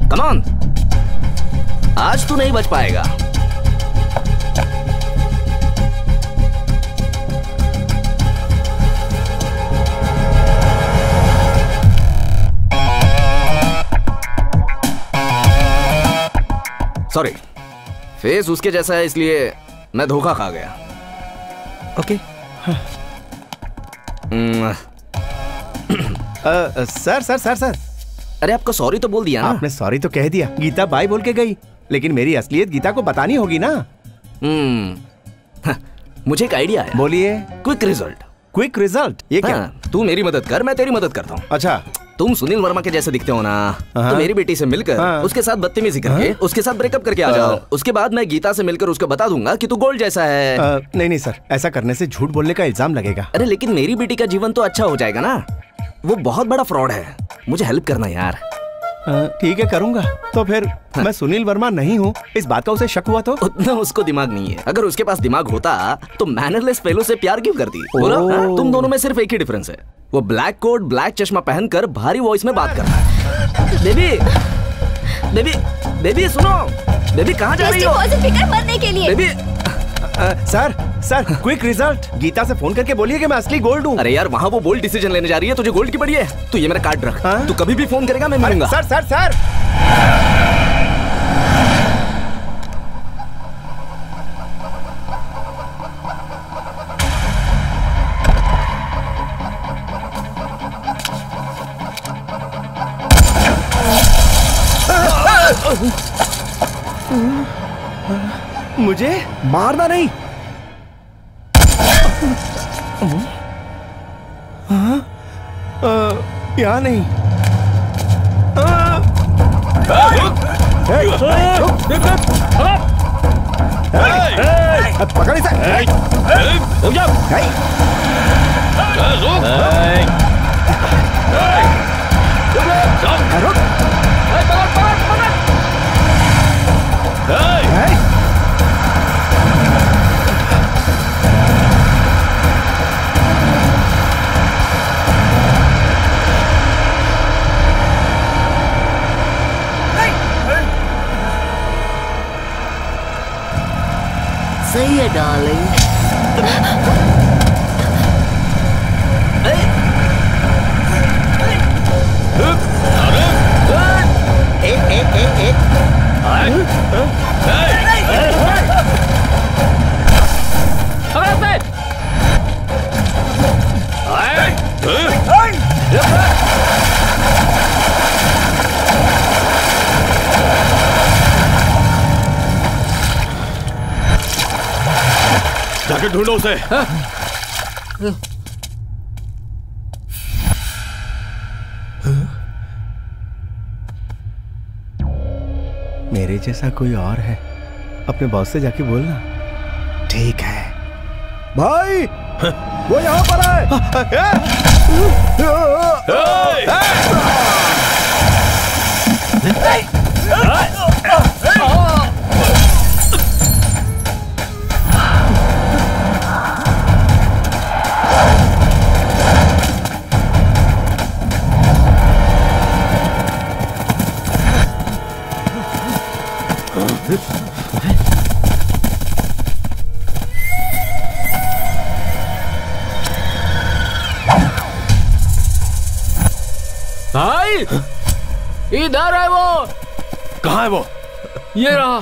कम ऑन, आज तू नहीं बच पाएगा। सॉरी, फेस उसके जैसा है इसलिए मैं धोखा खा गया। ओके। सर अरे आपको सॉरी तो बोल दिया ना? आपने सॉरी तो कह दिया, गीता बाय बोल के गई, लेकिन मेरी असलियत गीता को बतानी होगी ना। मुझे एक आइडिया है। बोलिए। Quick result. Quick result? ये क्या? तू मेरी मदद कर, मैं तेरी मदद करता हूँ। अच्छा तुम सुनील वर्मा के जैसे दिखते हो ना, तो मेरी बेटी से मिलकर उसके साथ बदतमीजी करके उसके साथ ब्रेकअप करके आ जाओ। उसके बाद मैं गीता से मिलकर उसको बता दूंगा कि तू गोल्ड जैसा है। नहीं सर, ऐसा करने से झूठ बोलने का इल्जाम लगेगा। अरे लेकिन मेरी बेटी का जीवन तो अच्छा हो जाएगा ना। वो बहुत बड़ा फ्रॉड है, मुझे हेल्प करना यार। ठीक है, करूंगा। तो फिर मैं सुनील वर्मा नहीं हूँ, इस बात का उसे शक हुआ तो? उतना उसको दिमाग नहीं है। अगर उसके पास दिमाग होता तो मैनरलेस फेलो से प्यार क्यों करती? बोलो, तुम दोनों में सिर्फ एक ही डिफरेंस है, वो ब्लैक कोट ब्लैक चश्मा पहनकर भारी वॉइस में बात करना है। बेबी बेबी बेबी सुनो, बेबी कहाँ जा रही हो? फिकर मरने के लिए। Baby sir quick result. Geeta से फोन करके बोलिए कि मैं असली गोल्ड हूँ। अरे यार, वहाँ वो बोल्ड डिसीजन लेने जा रही है, तुझे गोल्ड की पड़ी है। तू ये मेरा कार्ड रख, तू कभी भी फोन करेगा मैं मिलूंगा। सर मुझे मारना नहीं। यहाँ नहीं। पकड़ इसे। सही है डार्लिंग। जाके ढूंढो उसे। मेरे जैसा कोई और है, अपने बॉस से जाके बोलना। ठीक है भाई, वो यहाँ पर है। भाई इधर है वो। कहाँ है वो? ये रहा।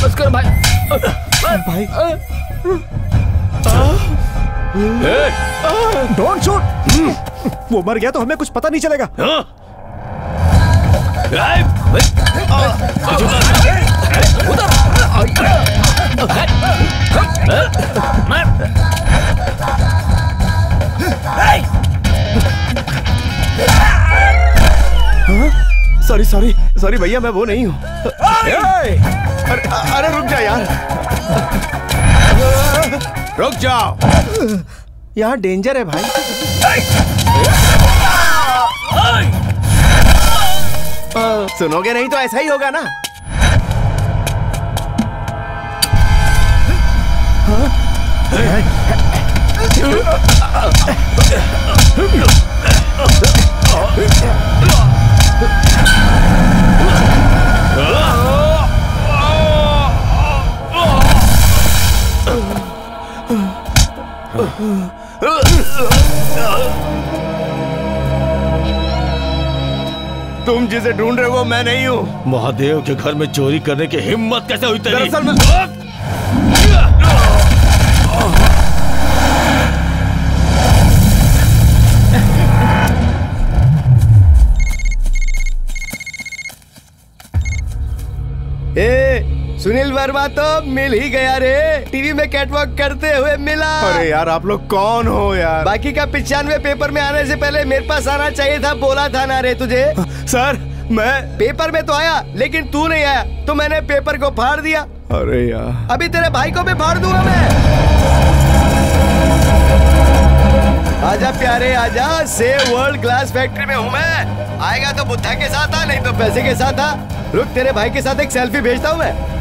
बस कर भाई। भाई डोंट शूट। वो मर गया तो हमें कुछ पता नहीं चलेगा। सॉरी भैया, मैं वो नहीं हूँ। अरे रुक जा यार, रुक जाओ। यहाँ डेंजर है भाई। सुनोगे नहीं तो ऐसा ही होगा ना। तुम जिसे ढूंढ रहे हो मैं नहीं हूँ। महादेव के घर में चोरी करने की हिम्मत कैसे हुई तेरी? दरअसल मैं सुनील वर्मा तो मिल ही गया रे, टीवी में कैटवॉक करते हुए मिला। अरे यार आप लोग कौन हो यार? बाकी का 95 पेपर में आने से पहले मेरे पास आना चाहिए था, बोला था ना रे तुझे। सर मैं पेपर में तो आया लेकिन तू नहीं आया, तो मैंने पेपर को फाड़ दिया। अरे यार अभी तेरे भाई को भी फाड़ दूंगा मैं। आजा प्यारे आजा, से वर्ल्ड क्लास फैक्ट्री में हूँ मैं। आएगा तो बुद्धा के साथ आ, नहीं तो पैसे के साथ आ। रुक तेरे भाई के साथ एक सेल्फी भेजता हूँ मैं।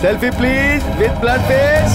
Selfie please with blood face.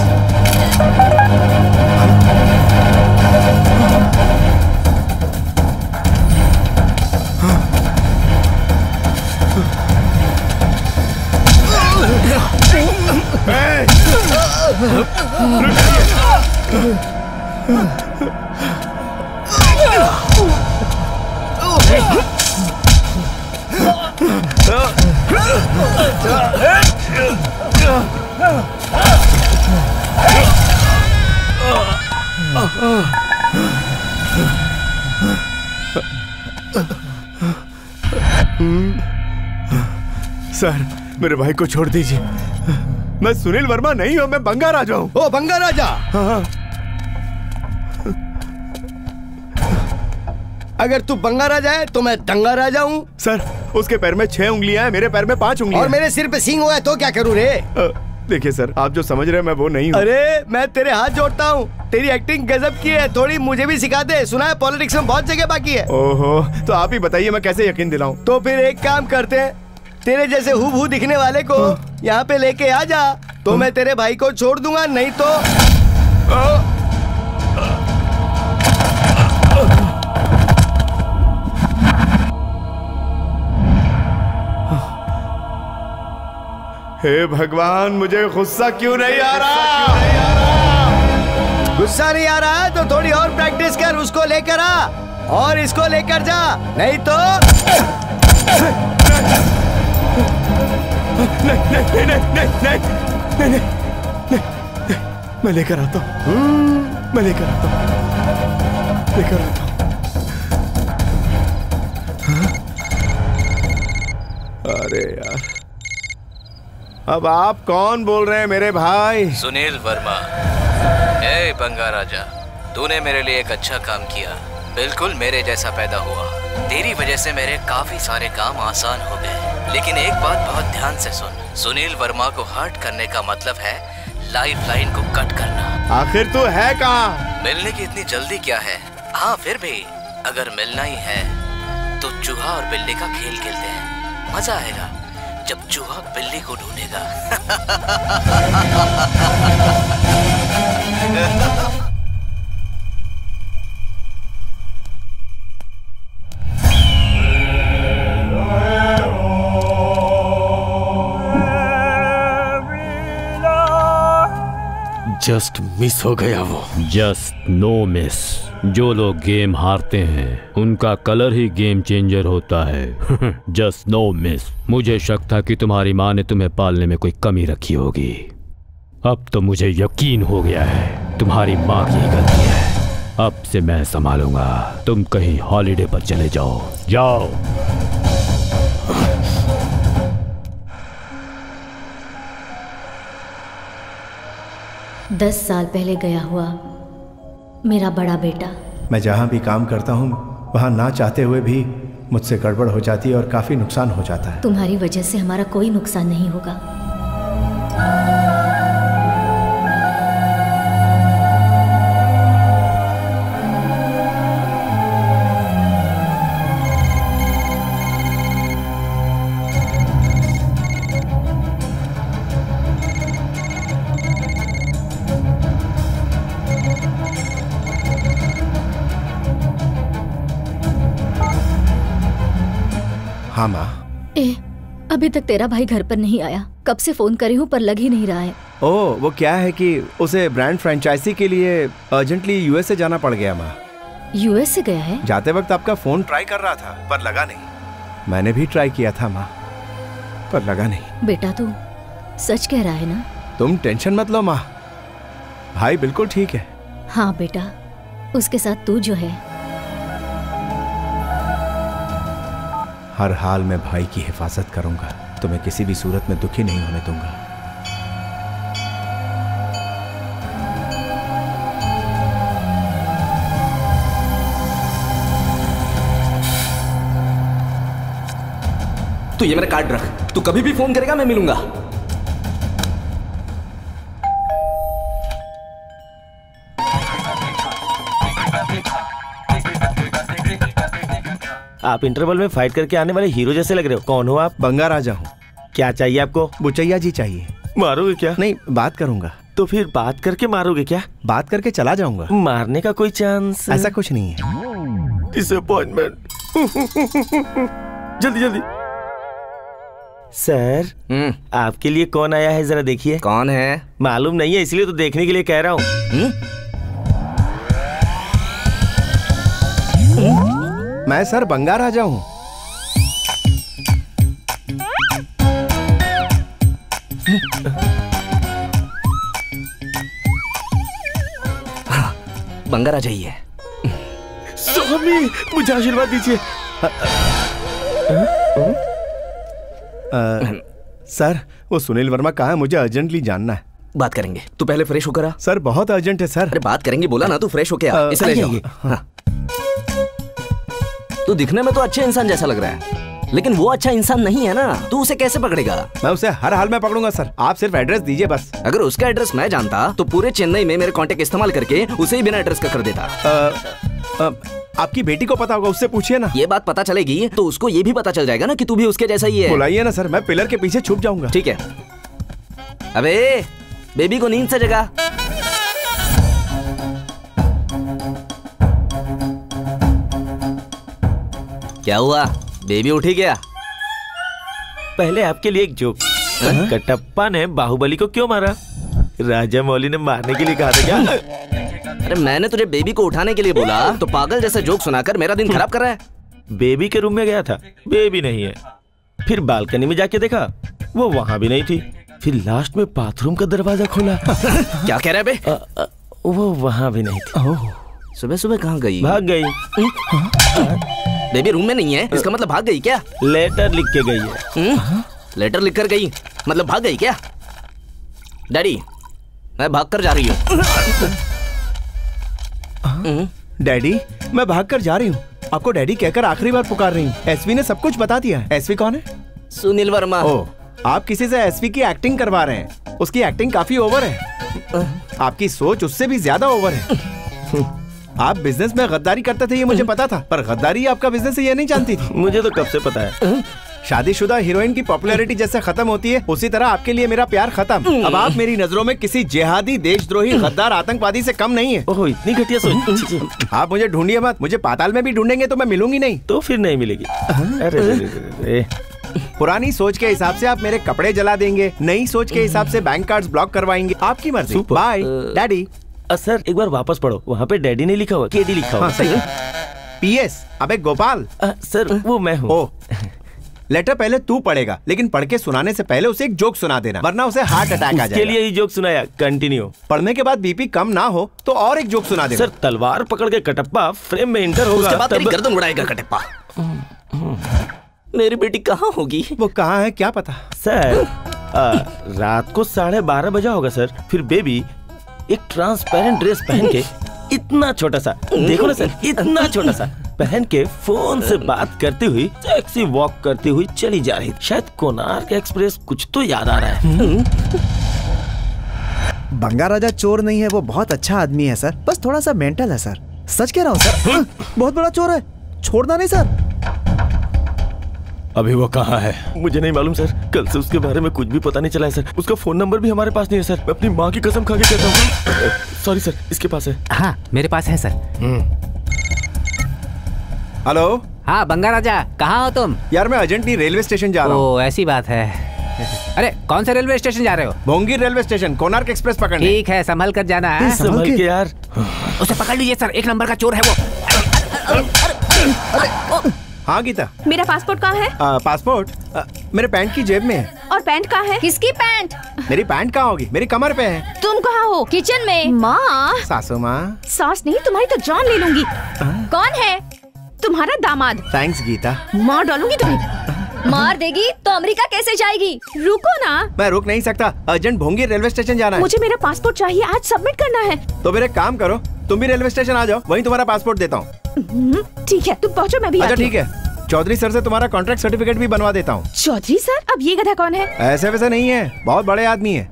Sir मेरे भाई को छोड़ दीजिए, मैं सुनील वर्मा नहीं हूँ, मैं बंगा राजा हूँ। ओ बंगा राजा। हाँ। अगर तू बंगा राजा है तो मैं दंगा राजा हूँ। सर उसके पैर में 6 उंगलियां हैं, मेरे पैर में 5 उंगलियां और मेरे सिर पे सींग हुआ है तो क्या करूँ रे? देखिए सर आप जो समझ रहे हैं मैं वो नहीं हूँ। अरे मैं तेरे हाथ जोड़ता हूँ, तेरी एक्टिंग गजब की है, थोड़ी मुझे भी सिखा दे। सुना है पॉलिटिक्स में बहुत जगह बाकी है। ओहो तो आप ही बताइए मैं कैसे यकीन दिलाऊं? तो फिर एक काम करते हैं, तेरे जैसे हूबहू दिखने वाले को यहाँ पे लेके आ जा, तो मैं तेरे भाई को छोड़ दूंगा, नहीं तो हे भगवान मुझे गुस्सा क्यों नहीं आ रहा? गुस्सा नहीं आ रहा है तो थोड़ी और प्रैक्टिस कर, उसको लेकर आ और इसको लेकर जा, नहीं तो नहीं, मैं लेकर आता हूँ, मैं लेकर आता हूँ। अरे यार अब आप कौन बोल रहे हैं मेरे भाई? सुनील वर्मा। ए बंगा राजा, तूने मेरे लिए एक अच्छा काम किया, बिल्कुल मेरे जैसा पैदा हुआ। तेरी वजह से मेरे काफी सारे काम आसान हो गए। लेकिन एक बात बहुत ध्यान से सुन, सुनील वर्मा को हर्ट करने का मतलब है लाइफ लाइन को कट करना। आखिर तू है कहाँ? मिलने की इतनी जल्दी क्या है? हाँ फिर भी अगर मिलना ही है तो चूहा और बिल्ली का खेल खेलते हैं, मजा आएगा जब चूहा बिल्ली को ढूंढेगा। जस्ट मिस हो गया वो। Just no miss. जो लोग गेम हारते हैं उनका कलर ही गेम चेंजर होता है। Just no miss. मुझे शक था कि तुम्हारी माँ ने तुम्हें पालने में कोई कमी रखी होगी, अब तो मुझे यकीन हो गया है तुम्हारी माँ की गलती है। अब से मैं संभालूंगा, तुम कहीं हॉलिडे पर चले जाओ। जाओ। 10 साल पहले गया हुआ मेरा बड़ा बेटा। मैं जहाँ भी काम करता हूँ वहाँ ना चाहते हुए भी मुझसे गड़बड़ हो जाती है और काफी नुकसान हो जाता है। तुम्हारी वजह से हमारा कोई नुकसान नहीं होगा। हाँ माँ। अभी तक तेरा भाई घर पर नहीं आया, कब से फोन करी हूँ पर लग ही नहीं रहा है। ओह वो क्या है कि उसे ब्रांड फ्रेंचाइजी के लिए अर्जेंटली यूएस से जाना पड़ गया माँ। यूएस से गया है? जाते वक्त आपका फोन ट्राई कर रहा था पर लगा नहीं। मैंने भी ट्राई किया था माँ पर लगा नहीं। बेटा तू सच कह रहा है ना? तुम टेंशन मत लो माँ, भाई बिल्कुल ठीक है। हाँ बेटा, उसके साथ तू जो है। हर हाल में भाई की हिफाजत करूंगा, तुम्हें किसी भी सूरत में दुखी नहीं होने दूंगा। तू ये मेरा कार्ड रख, तू कभी भी फोन करेगा मैं मिलूंगा। आप इंटरवल में फाइट करके आने वाले हीरो जैसे लग रहे हो। कौन हो आप? बंगा राजा हूँ। क्या चाहिए आपको? बुचैया जी चाहिए। मारोगे क्या? नहीं, बात करूंगा। तो फिर बात करके मारोगे क्या? बात करके चला जाऊंगा। मारने का कोई चांस? ऐसा कुछ नहीं है। डिसअपॉइंटमेंट। जल्दी जल्दी। सर आपके लिए कौन आया है जरा देखिए। कौन है? मालूम नहीं है इसलिए तो देखने के लिए कह रहा हूँ। मैं सर बंगा राजा हूँ। बंगा राजा ही है। स्वामी मुझे आशीर्वाद दीजिए। सर वो सुनील वर्मा कहाँ है? मुझे अर्जेंटली जानना है। बात करेंगे, तू पहले फ्रेश होकर आ। सर बहुत अर्जेंट है सर। अरे बात करेंगे बोला ना, तू फ्रेश होके आ। इसे ले जाओ। हाँ। तू दिखने में तो अच्छे इंसान जैसा लग रहा है, लेकिन वो अच्छा इंसान नहीं है ना। तू उसे कैसे पकड़ेगा? मैं उसे हर हाल में पकड़ूंगा सर। आप सिर्फ एड्रेस दीजिए बस। अगर उसका एड्रेस मैं जानता तो पूरे चेन्नई में मेरे कांटेक्ट इस्तेमाल करके उसे ही बिना एड्रेस का कर देता। आपकी बेटी को पता होगा, उससे पूछिए ना। ये बात पता चलेगी तो उसको ये भी पता चल जाएगा ना कि तू भी उसके जैसा ही है। बुलाइए ना सर, मैं पिलर के पीछे छुप जाऊंगा। ठीक है। अबे बेबी को नींद से जगा। क्या हुआ? बेबी उठी क्या? पहले आपके लिए एक जोक। कटप्पा ने बाहुबली को क्यों मारा? राजा मौली ने मारने के लिए कहा था क्या? अरे मैंने तुझे बेबी को उठाने के लिए बोला तो पागल जैसे जोक सुनाकर मेरा दिन खराब कर रहा है। बेबी के रूम में गया था, बेबी नहीं है। फिर बालकनी में जाके देखा, वो वहाँ भी नहीं थी। फिर लास्ट में बाथरूम का दरवाजा खोला। क्या कह रहा है बे? वो वहाँ भी नहीं थी। सुबह सुबह कहाँ गई? भाग गई। बेबी रूम में नहीं है, इसका मतलब भाग गई क्या? लेटर लिख के गई है। लेटर लिख कर गई मतलब भाग गई क्या? डैडी मैं भाग कर जा रही हूँ। डैडी मैं भाग कर जा रही हूँ। आपको डैडी कहकर आखिरी बार पुकार रही हूँ। एसवी ने सब कुछ बता दिया है। एसवी कौन है? सुनील वर्मा। ओह, आप किसी से एसवी की एक्टिंग करवा रहे हैं। उसकी एक्टिंग काफी ओवर है। आपकी सोच उससे भी ज्यादा ओवर है। आप बिजनेस में गद्दारी करते थे ये मुझे पता था, पर गद्दारी आपका बिजनेस है ये नहीं जानती थी। मुझे तो कब से पता है। शादीशुदा हीरोइन की पॉपुलैरिटी जैसे खत्म होती है उसी तरह आपके लिए मेरा प्यार खत्म। अब आप मेरी नजरों में किसी जिहादी, देशद्रोही, गद्दार, आतंकवादी से कम नहीं है। ओह इतनी घटिया सोच। आप मुझे ढूंढिए मत। मुझे पाताल में भी ढूंढेंगे तो मैं मिलूंगी नहीं। तो फिर नहीं मिलेगी। अरे पुरानी सोच के हिसाब से आप मेरे कपड़े जला देंगे, नई सोच के हिसाब से बैंक कार्ड्स ब्लॉक करवाएंगे। आपकी मर्जी। Bye daddy. सर एक बार वापस पढ़ो, वहाँ पे डैडी नहीं लिखा हुआ, केडी लिखा हुआ। सही। पीएस अबे गोपाल। सर वो मैं हूँ। लेटर पहले तू पढ़ेगा, लेकिन पढ़ के सुनाने से पहले उसे एक जोक सुना देना, वरना उसे हार्ट अटैक आ जाएगा। उसके लिए ही जोक सुनाया। कंटिन्यू। पढ़ने के बाद बीपी कम ना हो तो और एक जोक सुना देना। सर तलवार पकड़ के कटप्पा फ्रेम में एंटर होगा, उसके बाद तेरी गर्दन उड़ाएगा कटप्पा। मेरी बेटी कहाँ होगी? वो कहाँ है क्या पता। सर रात को 12:30 बजा होगा सर। फिर बेबी एक ट्रांसपेरेंट ड्रेस पहन के इतना छोटा सा, देखो ना सर, इतना छोटा सा पहन के फोन से बात करती हुई टैक्सी वॉक करती हुई चली जा रही। शायद कोणार्क एक्सप्रेस, कुछ तो याद आ रहा है। बंगा राजा चोर नहीं है, वो बहुत अच्छा आदमी है सर, बस थोड़ा सा मेंटल है सर। सच कह रहा हूँ सर। बहुत बड़ा चोर है, छोड़ना नहीं सर। अभी वो कहाँ है? मुझे नहीं मालूम सर, कल से उसके बारे में कुछ भी पता नहीं चला है सर। उसका फोन नंबर भी हमारे पास नहीं है सर। मैं अपनी माँ की कसम खा के कहता हूँ। सॉरी सर, इसके पास है। हाँ मेरे पास है सर। हेलो। हाँ बंगा राजा, कहाँ हो तुम? यार मैं अर्जेंटली रेलवे स्टेशन जा रहा हूँ। ओ ऐसी बात है। अरे कौन से रेलवे स्टेशन जा रहे हो? Bhongi railway station, Konark express पकड़ने। ठीक है, संभल कर जाना है। संभल के यार। उसे पकड़ लीजिए सर, 1 नंबर का चोर है वो। हाँ गीता। मेरा पासपोर्ट कहाँ है? पासपोर्ट मेरे पैंट की जेब में है। और पैंट कहाँ है? किसकी पैंट? मेरी पैंट कहाँ होगी? मेरी कमर पे है। तुम कहाँ हो? किचन में। माँ। सासू माँ। सास नहीं, तुम्हारी तो जान ले लूंगी। कौन है? तुम्हारा दामाद। थैंक्स गीता। मार डालूंगी तुम्हें। मार देगी तो अमेरिका कैसे जाएगी? रुको ना। मैं रुक नहीं सकता, अर्जेंट भोंगी रेलवे स्टेशन जाना है। मुझे मेरा पासपोर्ट चाहिए, आज सबमिट करना है। तो मेरे काम करो, तुम भी रेलवे स्टेशन आ जाओ, वहीं तुम्हारा पासपोर्ट देता हूँ। ठीक है, तुम पहुँचो, मैं भी अच्छा आती हूँ। ठीक है, चौधरी सर से तुम्हारा कॉन्ट्रैक्ट सर्टिफिकेट भी बनवा देता हूँ। चौधरी सर? अब ये गधा कौन है? ऐसे वैसे नहीं है, बहुत बड़े आदमी है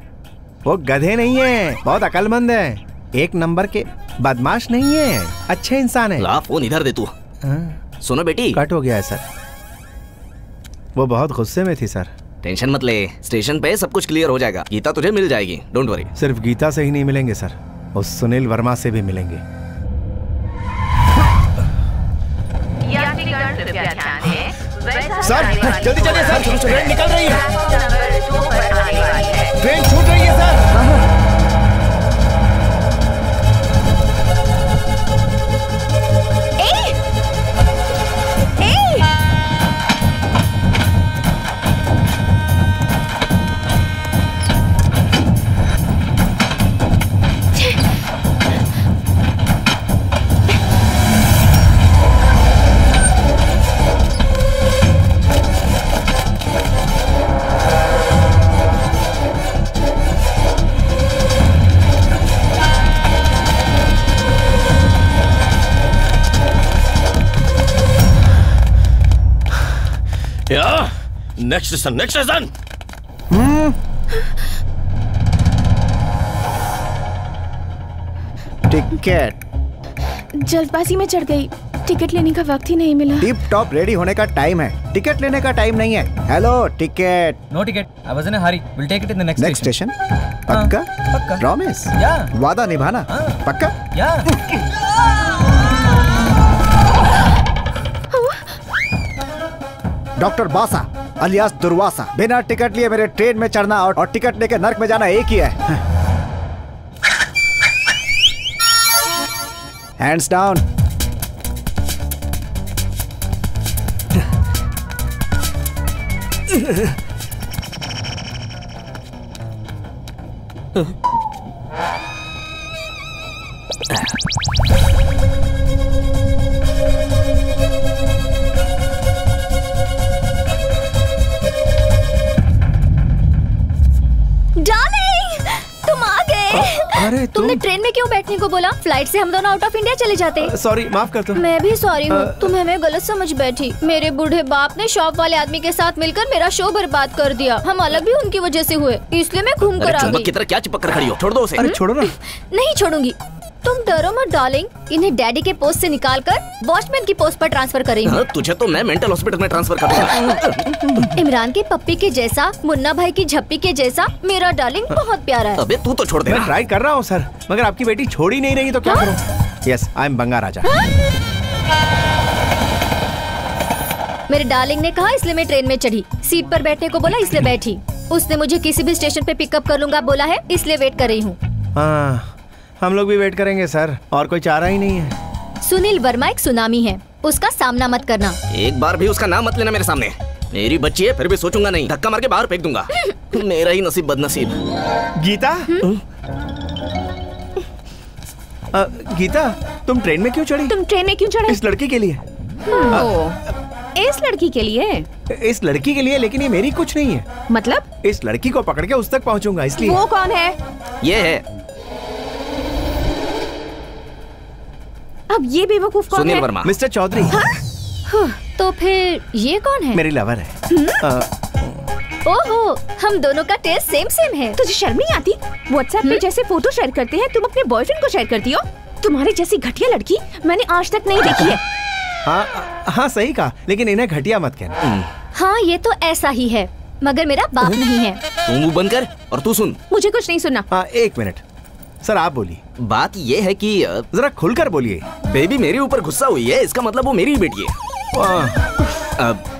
वो। गधे नहीं है, बहुत अकलमंद है, एक नंबर के बदमाश नहीं है, अच्छे इंसान है। ला फोन इधर दे तू। सुनो बेटी, कट हो गया है सर। वो बहुत गुस्से में थी सर। टेंशन मत ले, स्टेशन पे सब कुछ क्लियर हो जाएगा। गीता तुझे मिल जाएगी, डोंट वरी। सिर्फ गीता से ही नहीं मिलेंगे सर, उस सुनील वर्मा से भी मिलेंगे। सर जल्दी चलिए सर, ट्रेन निकल रही है, ट्रेन छूट रही है सर। Next station. टिकट जल्दबाजी में चढ़ गई, टिकट लेने का वक्त ही नहीं मिला। टिप टॉप रेडी होने का टाइम है, टिकट लेने का टाइम नहीं है। Hello ticket. No ticket, I was in a hurry, will take it in the next station. पक्का? पक्का। प्रॉमिस? या। वादा निभाना? पक्का? या। डॉक्टर बासा अलियास दुर्वासा, बिना टिकट लिए मेरे ट्रेन में चढ़ना और टिकट लेके नर्क में जाना एक ही है। Hands down. अरे तुमने ट्रेन में क्यों बैठने को बोला? फ्लाइट से हम दोनों आउट ऑफ इंडिया चले जाते। सॉरी, माफ कर दो। मैं भी सॉरी हूँ, तुम्हें मैं गलत समझ बैठी। मेरे बूढ़े बाप ने शॉप वाले आदमी के साथ मिलकर मेरा शो बर्बाद कर दिया। हम अलग भी उनकी वजह से हुए, इसलिए मैं घूम कर आ गई। की तरह क्या चिपक कर खड़ी हो? छोड़ दो उसे। अरे छोड़ो ना। नहीं छोड़ूंगी। तुम डरो मत डार्लिंग, इन्हें डैडी के पोस्ट से निकालकर वॉचमैन की पोस्ट पर ट्रांसफर करेंगे। तुझे तो मैं मेंटल हॉस्पिटल में ट्रांसफर कर दूंगा। इमरान के पप्पी के जैसा, मुन्ना भाई की झप्पी के जैसा मेरा डार्लिंग बहुत प्यारा है। अबे तू तो छोड़ दे। मैं ट्राई कर रहा हूँ सर, मगर आपकी बेटी छोड़ ही नहीं रही, तो क्या करूँ? यस, आई एम बंगा राजा। मेरे डार्लिंग ने कहा इसलिए मैं ट्रेन में चढ़ी। सीट पर बैठने को बोला इसलिए बैठी। उसने मुझे किसी भी स्टेशन पे पिकअप कर लूंगा बोला है, इसलिए वेट कर रही हूँ। हम लोग भी वेट करेंगे सर, और कोई चारा ही नहीं है। सुनील वर्मा एक सुनामी है, उसका सामना मत करना। एक बार भी उसका नाम मत लेना मेरे सामने। मेरी बच्ची है, फिर भी सोचूंगा नहीं, धक्का मार के बाहर फेंक दूंगा। मेरा ही नसीब बदनसीब। गीता, गीता तुम ट्रेन में क्यों चढ़ी? तुम ट्रेन में क्यों चढ़े? इस लड़की के लिए। इस लड़की के लिए? इस लड़की के लिए, लेकिन ये मेरी कुछ नहीं है। मतलब? इस लड़की को पकड़ के उस तक पहुंचूंगा, इसलिए। वो कौन है? ये है अब ये बेवकूफ कौन है? सुनील वर्मा। मिस्टर चौधरी। तो फिर ये कौन है? मेरी लवर है। ओहो, हम दोनों का टेस्ट सेम सेम है। तुझे शर्म नहीं आती? व्हाट्सएप पे जैसे फोटो शेयर करते हैं, तुम अपने बॉयफ्रेंड को शेयर करती हो? तुम्हारी जैसी घटिया लड़की मैंने आज तक नहीं देखी है। हाँ सही कहा, लेकिन इन्हें घटिया मत कहना। हाँ ये तो ऐसा ही है, मगर मेरा बाप नहीं है। तू मुंह बंद कर और तू सुन। मुझे कुछ नहीं सुनना। हाँ एक मिनट सर, आप बोलिए। बात ये है कि जरा खुलकर बोलिए। बेबी मेरे ऊपर गुस्सा हुई है, इसका मतलब वो मेरी बेटी है।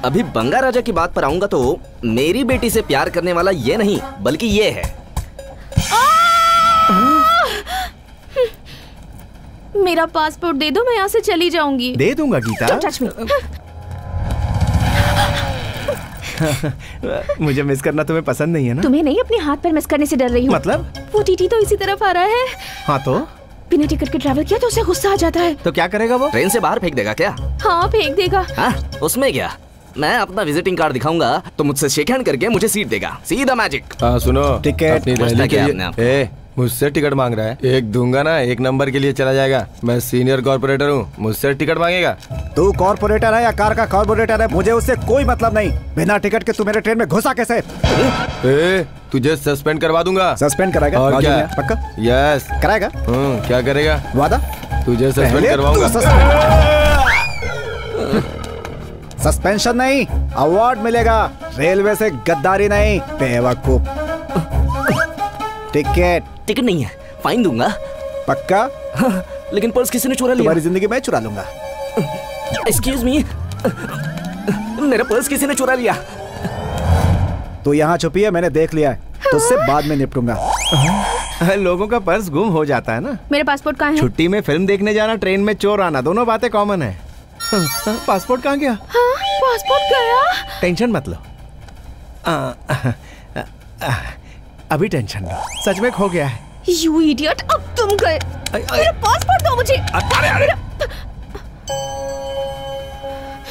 अभी बंगा राजा की बात पर आऊंगा तो मेरी बेटी से प्यार करने वाला ये नहीं बल्कि ये है। मेरा पासपोर्ट दे दो, मैं यहाँ से चली जाऊंगी। दे दूंगा गीता। Don't touch me। मुझे मिस करना तुम्हें पसंद नहीं है ना? तुम्हें नहीं, अपने हाथ पर मिस करने से डर रही हूँ। मतलब? वो टीटी तो इसी तरफ आ रहा है। हाँ तो? बिना टिकट के ट्रैवल किया तो उसे गुस्सा आ जाता है। तो क्या करेगा वो? ट्रेन से बाहर फेंक देगा क्या? हाँ फेंक देगा। हाँ उसमें क्या, मैं अपना विजिटिंग कार्ड दिखाऊंगा तो मुझसे शेक हैंड करके मुझे सीट देगा, सीधा मैजिक। हाँ सुनो, टिकट अपनी रैली के लिए मुझसे टिकट मांग रहा है। एक दूंगा ना, एक नंबर के लिए चला जाएगा। मैं सीनियर कॉर्पोरेटर हूँ, मुझसे टिकट मांगेगा। तू कॉर्पोरेटर है या कार का कॉर्पोरेटर है, मुझे उससे कोई मतलब नहीं। बिना टिकट के तू मेरे ट्रेन में घुसा कैसे? तुझे सस्पेंड करवा दूंगा। सस्पेंड कराएगा? और क्या? पक्का? यस कराएगा। क्या करेगा? वादा? तुझे सस्पेंड करवाऊंगा। सस्पेंशन नहीं, अवार्ड मिलेगा। रेलवे से गद्दारी नहीं, बेवकूफ। टिकट नहीं है, फाइन दूंगा। पक्का? लेकिन पर्स किसी ने चुरा लिया। तुम्हारी जिंदगी मैं चुरा लूंगा। एक्सक्यूज मी, मेरा पर्स किसी ने चुरा लिया। तू यहाँ छुपी है, मैंने देख लिया है, तो उससे बाद में निपटूंगा। लोगों का पर्स गुम हो जाता है ना। मेरा पासपोर्ट कहाँ है? छुट्टी में फिल्म देखने जाना, ट्रेन में चोर आना, दोनों बातें कॉमन है। पासपोर्ट कहाँ गया? हाँ, पासपोर्ट गया। टेंशन मत लो। अभी टेंशन लो, सच में खो गया है। You idiot, अब तुम गए। मेरा पासपोर्ट दो मुझे। अरे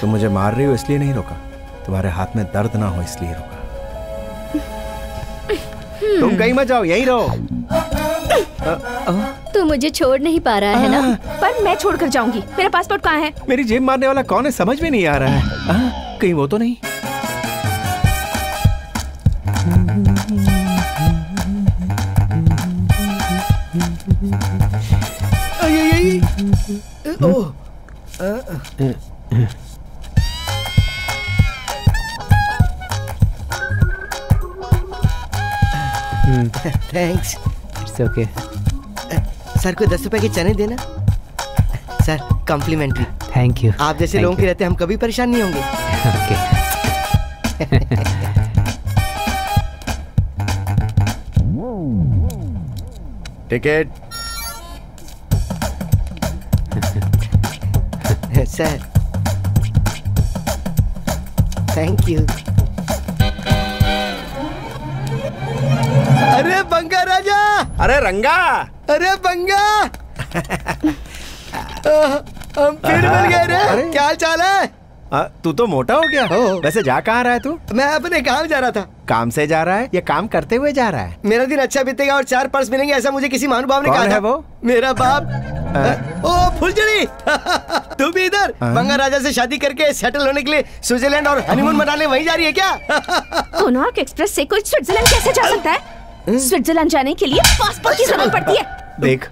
तुम मुझे मार रही हो इसलिए नहीं रोका, तुम्हारे हाथ में दर्द ना हो इसलिए रोका। तुम कहीं मत जाओ, यहीं रहो। तू मुझे छोड़ नहीं पा रहा है ना? पर मैं छोड़ कर जाऊंगी। मेरा पासपोर्ट कहाँ है? मेरी जेब मारने वाला कौन है समझ में नहीं आ रहा है। कहीं वो तो नहीं? थैंक्स। It's okay. सर को 10 रुपए के चने देना। Sir complimentary. Thank you. आप जैसे लोगों के रहते हम कभी परेशान नहीं होंगे। टिकट। Sir thank you. अरे बंगा राजा। अरे रंगा। अरे बंगा। हम फिर मिल गए रे। क्या हाल चाल है? तू तो मोटा हो गया। वैसे जा कहाँ रहा है तू? मैं अपने काम जा रहा था। काम से जा रहा है या काम करते हुए जा रहा है? मेरा दिन अच्छा बीतेगा और 4 पर्स मिलेंगे, ऐसा मुझे किसी महानुभाव ने कहा था। है वो? मेरा बाप। ओ फुलझड़ी। तू भी इधर बंगा राजा से शादी करके सेटल होने के लिए स्विट्जरलैंड और हनीमून मनाने वहीं जा रही है क्या? कोनार्क एक्सप्रेस से कोई स्विट्जरलैंड कैसे जा सकता है? स्विट्जरलैंड जाने के लिए पासपोर्ट की जरूरत पड़ती है। देख,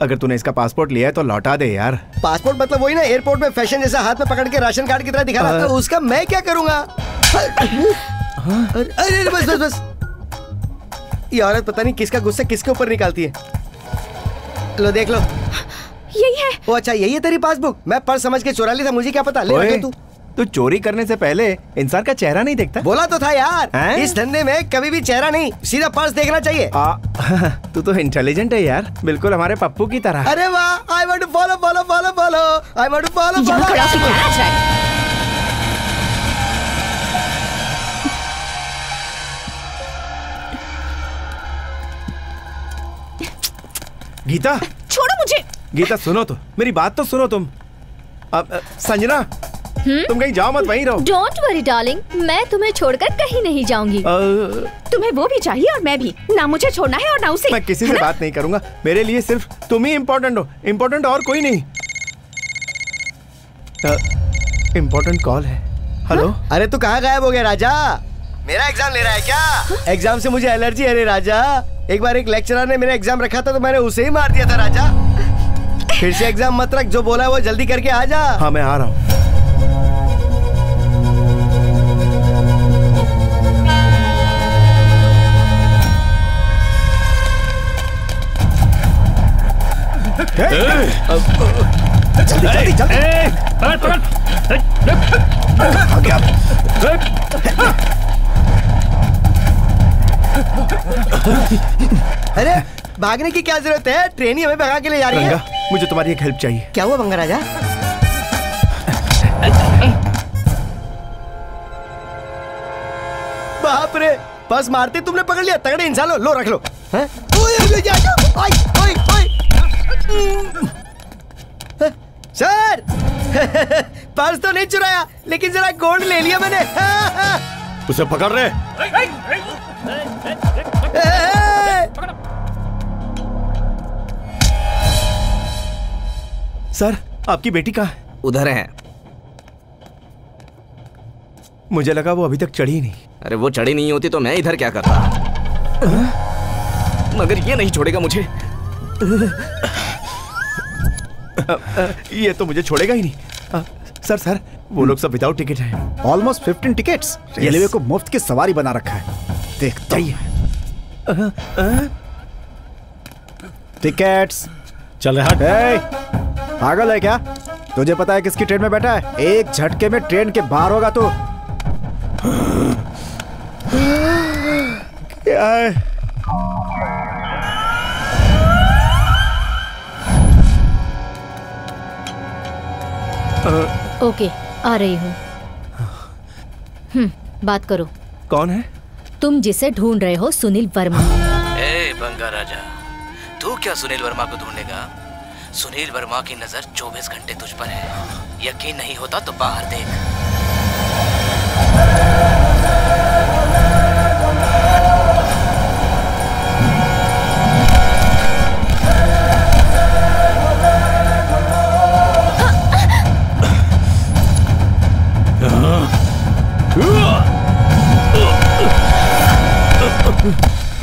अगर तूने इसका पासपोर्ट लिया है तो लौटा दे यार। पासपोर्ट मतलब वही ना, एयरपोर्ट में फैशन जैसा हाथ में पकड़ के राशन कार्ड की तरह दिखा रहा था। उसका मैं क्या करूंगा? अरे बस बस बस। ये औरत पता नहीं किसका गुस्सा किसके ऊपर निकालती है। लो देख लो, यही है। ओ अच्छा, यही है तेरी पासबुक। मैं पर्स समझ के चुरा ली था, मुझे क्या पता। ले रखे तू। तू चोरी करने से पहले इंसान का चेहरा नहीं देखता? बोला तो था यार, इस धंधे में कभी भी चेहरा नहीं, सीधा पर्स देखना चाहिए। तू तो इंटेलिजेंट है यार, बिल्कुल हमारे पप्पू की तरह। अरे वाह, I want to follow follow follow follow, I want to follow follow. Geeta छोड़ो मुझे। गीता सुनो तो, मेरी बात तो सुनो तुम। संजना, तुम कहीं जाओ मत, वहीं रहो। डोंट वरी डार्लिंग, मैं तुम्हें छोड़कर कहीं नहीं जाऊंगी। तुम्हें वो भी चाहिए और मैं भी। ना मुझे छोड़ना है और ना उसे। मैं किसी से बात नहीं करूंगा, मेरे लिए सिर्फ तुम ही इम्पोर्टेंट हो, इम्पोर्टेंट और कोई नहीं। इम्पोर्टेंट कॉल है। हेलो। अरे तू कहाँ गायब हो गया राजा? मेरा एग्जाम ले रहा है क्या? एग्जाम से मुझे एलर्जी है रे राजा। एक बार एक लेक्चरर ने मेरा एग्जाम रखा था तो मैंने उसे ही मार दिया था राजा। फिर से एग्जाम मत रख, जो बोला है वो जल्दी करके आ जा। हाँ मैं आ रहा हूँ। जल्दी जल्दी अरे भागने की क्या जरूरत है? ट्रेन ही हमें भगा के ले जा रही है। मुझे तुम्हारी एक हेल्प चाहिए। क्या हुआ बंगा राजा? बाप रे, बस मारते तुमने पकड़ लिया। तगड़े इंसान लो रख लो। सर पर्स तो नहीं चुराया, लेकिन जरा गोल्ड ले लिया मैंने। उसे पकड़ रहे। सर आपकी बेटी कहाँ है? उधर है। मुझे लगा वो अभी तक चढ़ी नहीं। अरे वो चढ़ी नहीं होती तो मैं इधर क्या करता, मगर ये नहीं छोड़ेगा मुझे। ये तो मुझे छोड़ेगा ही नहीं। सर वो लोग सब विदाउट टिकट हैं। Almost 15 tickets. रेलवे को मुफ्त की सवारी बना रखा है। देखता हूं। टिकट्स। चल रहा है। पागल है क्या? तुझे पता है किसकी ट्रेन में बैठा है? एक झटके में ट्रेन के बाहर होगा तो। क्या है? ओके, आ रही हूँ। बात करो। कौन है? तुम जिसे ढूंढ रहे हो, सुनील वर्मा। ए बंगा राजा, तू क्या सुनील वर्मा को ढूंढेगा? सुनील वर्मा की नजर 24 घंटे तुझ पर है। यकीन नहीं होता तो बाहर देख।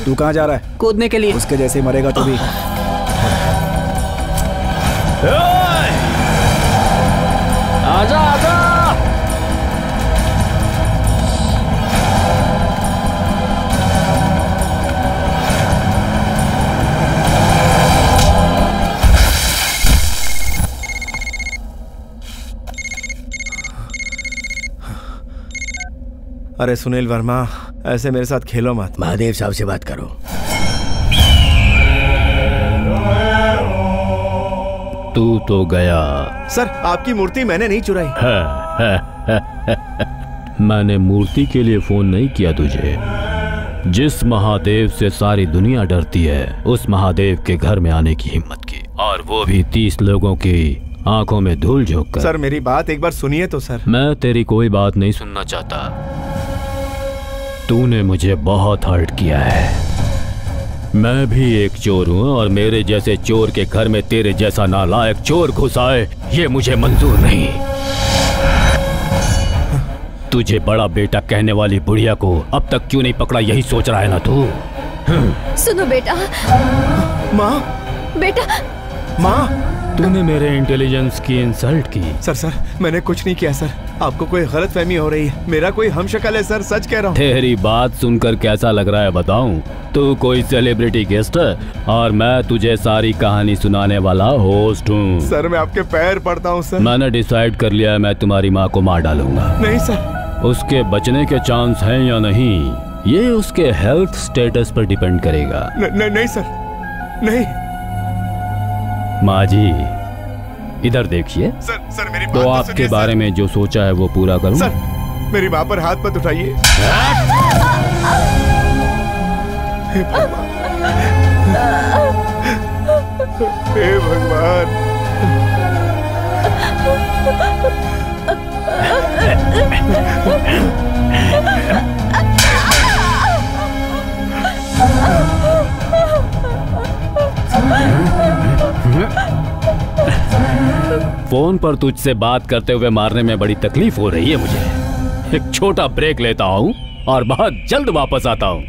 तू कहाँ जा रहा है? कूदने के लिए। उसके जैसे ही मरेगा तो भी। आजा आजा। अरे सुनील वर्मा, ऐसे मेरे साथ खेलो मत। महादेव साहब से बात करो। तू तो गया। सर आपकी मूर्ति मैंने नहीं चुराई। मैंने मूर्ति के लिए फोन नहीं किया तुझे। जिस महादेव से सारी दुनिया डरती है, उस महादेव के घर में आने की हिम्मत की, और वो भी 30 लोगों की आंखों में धूल झोंक कर। सर मेरी बात एक बार सुनिए तो सर। मैं तेरी कोई बात नहीं सुनना चाहता। तूने मुझे बहुत हर्ट किया है। मैं भी एक चोर हूँ, और मेरे जैसे चोर के घर में तेरे जैसा नालायक चोर घुस आए, ये मुझे मंजूर नहीं। तुझे बड़ा बेटा कहने वाली बुढ़िया को अब तक क्यों नहीं पकड़ा, यही सोच रहा है ना तू? सुनो बेटा। माँ। बेटा। माँ। तूने मेरे इंटेलिजेंस की इंसल्ट की। सर मैंने कुछ नहीं किया सर। आपको कोई गलतफहमी हो रही है। मेरा कोई हमशक्ल है सर, सच कह रहा हूँ। तेरी बात सुनकर कैसा लग रहा है बताऊं? तू कोई सेलिब्रिटी गेस्ट है, और मैं तुझे सारी कहानी सुनाने वाला होस्ट हूँ। सर मैं आपके पैर पड़ता हूँ सर। मैंने डिसाइड कर लिया है, मैं तुम्हारी माँ को मार डालूंगा। नहीं सर। उसके बचने के चांस हैं या नहीं, ये उसके हेल्थ स्टेटस पर डिपेंड करेगा। नहीं सर, नहीं। माँ जी इधर देखिए। सर मेरी तो आपके बारे में जो सोचा है वो पूरा करूं? सर मेरी माँ पर हाथ मत उठाइए। हे भगवान। फोन पर तुझसे बात करते हुए मारने में बड़ी तकलीफ हो रही है मुझे। एक छोटा ब्रेक लेता हूँ और बहुत जल्द वापस आता हूँ।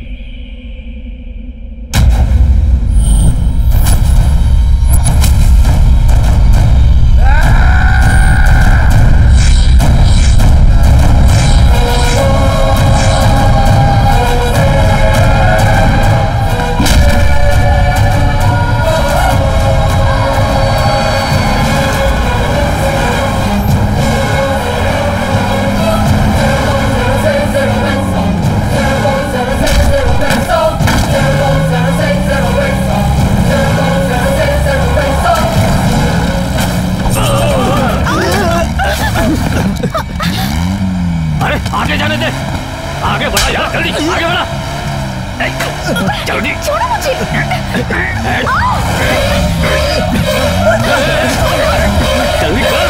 आगे जाने दे, आगे बढ़ा यार, जल्दी आगे बढ़ा, जल्दी। छोड़ो मुझे। जल्दी कर।